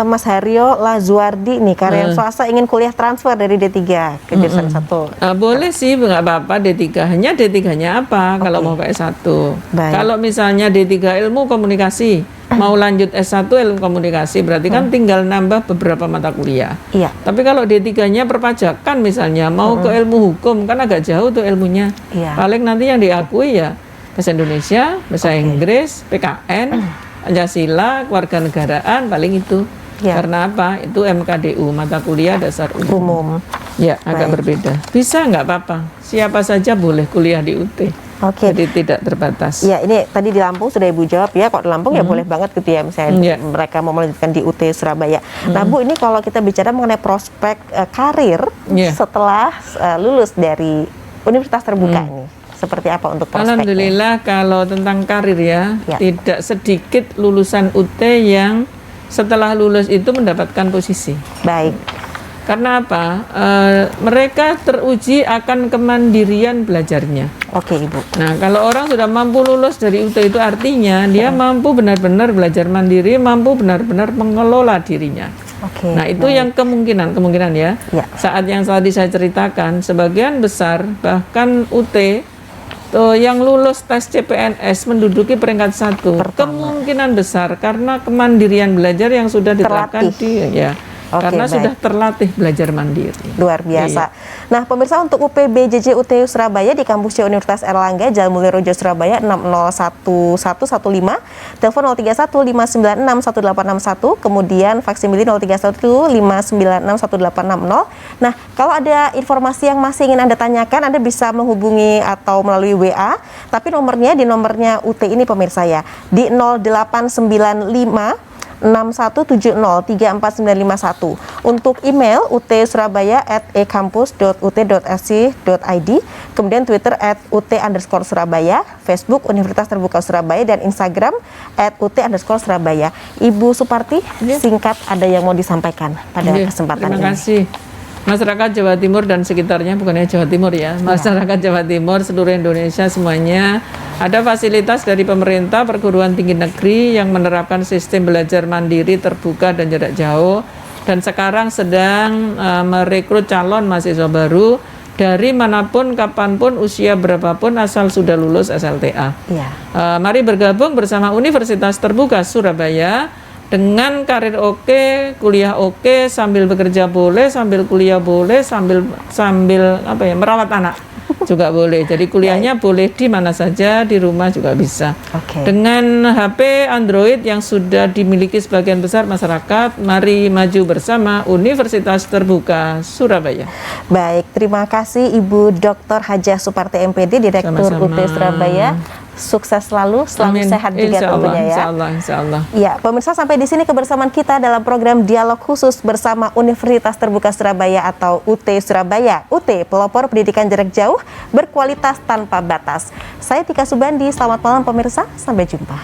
Mas Haryo Lazuardi nih, karyawan swasta ingin kuliah transfer dari D3 ke jurusan 1. Boleh sih, nggak apa-apa D3. Hanya D3-nya apa kalau mau ke S1. Kalau misalnya D3 ilmu komunikasi, mau lanjut S1 ilmu komunikasi, berarti kan tinggal nambah beberapa mata kuliah. Iya. Tapi kalau D3-nya perpajakan misalnya, mau ke ilmu hukum, kan agak jauh tuh ilmunya. Paling nanti yang diakui ya Bahasa Indonesia, Bahasa Inggris, PKN, Pancasila, Kewarganegaraan, paling itu. Karena apa? Itu MKDU, mata kuliah dasar umum. Ya, agak berbeda. Bisa nggak apa-apa. Siapa saja boleh kuliah di UT. Jadi tidak terbatas. Ya, ini tadi di Lampung sudah Ibu jawab ya. Kok di Lampung ya boleh banget gitu ya, misalnya mereka mau melanjutkan di UT Surabaya. Nah Bu, ini kalau kita bicara mengenai prospek karir setelah lulus dari Universitas Terbuka ini, seperti apa untuk prospeknya? Alhamdulillah kalau tentang karir ya, tidak sedikit lulusan UT yang setelah lulus itu mendapatkan posisi. Baik. Karena apa? Mereka teruji akan kemandirian belajarnya. Oke Ibu. Nah kalau orang sudah mampu lulus dari UT itu artinya dia mampu benar-benar belajar mandiri, mampu benar-benar mengelola dirinya. Nah itu yang kemungkinan ya. Saat yang tadi saya ceritakan, sebagian besar bahkan UT yang lulus tes CPNS menduduki peringkat 1 kemungkinan besar karena kemandirian belajar yang sudah diterapkan karena sudah terlatih belajar mandiri. Luar biasa. Nah pemirsa, untuk UPBJJ UT Surabaya di kampus C Universitas Erlangga, Jalan Mulyorejo Surabaya 6011115, telepon 0315961861, kemudian faksimili 0315961860. Nah kalau ada informasi yang masih ingin Anda tanyakan, Anda bisa menghubungi atau melalui WA, tapi nomornya di nomornya UT ini pemirsa ya, di 0895 61703491. Untuk email utsurabaya@ekampus.ut.ac.id, kemudian Twitter @ut_surabaya, Facebook Universitas Terbuka Surabaya, dan Instagram @ut_surabaya. Ibu Suparti, singkat ada yang mau disampaikan pada kesempatan ini? Terima kasih. Masyarakat Jawa Timur dan sekitarnya, bukannya Jawa Timur ya, masyarakat Jawa Timur, seluruh Indonesia semuanya, ada fasilitas dari pemerintah perguruan tinggi negeri yang menerapkan sistem belajar mandiri, terbuka, dan jarak jauh, dan sekarang sedang merekrut calon mahasiswa baru dari manapun, kapanpun, usia berapapun, asal sudah lulus SLTA. Mari bergabung bersama Universitas Terbuka Surabaya dengan karir oke, kuliah oke, sambil bekerja boleh, sambil kuliah boleh, sambil merawat anak juga boleh. Jadi kuliahnya boleh di mana saja, di rumah juga bisa. Dengan HP Android yang sudah dimiliki sebagian besar masyarakat, mari maju bersama Universitas Terbuka Surabaya. Baik, terima kasih Ibu Dr. Hajah Suparti MPD, Direktur UT Surabaya. Sukses selalu, selalu sehat juga tentunya ya. Insya Allah. Ya, pemirsa, sampai di sini kebersamaan kita dalam program Dialog Khusus bersama Universitas Terbuka Surabaya atau UT Surabaya. UT, pelopor pendidikan jarak jauh berkualitas tanpa batas. Saya Tika Subandi, selamat malam pemirsa, sampai jumpa.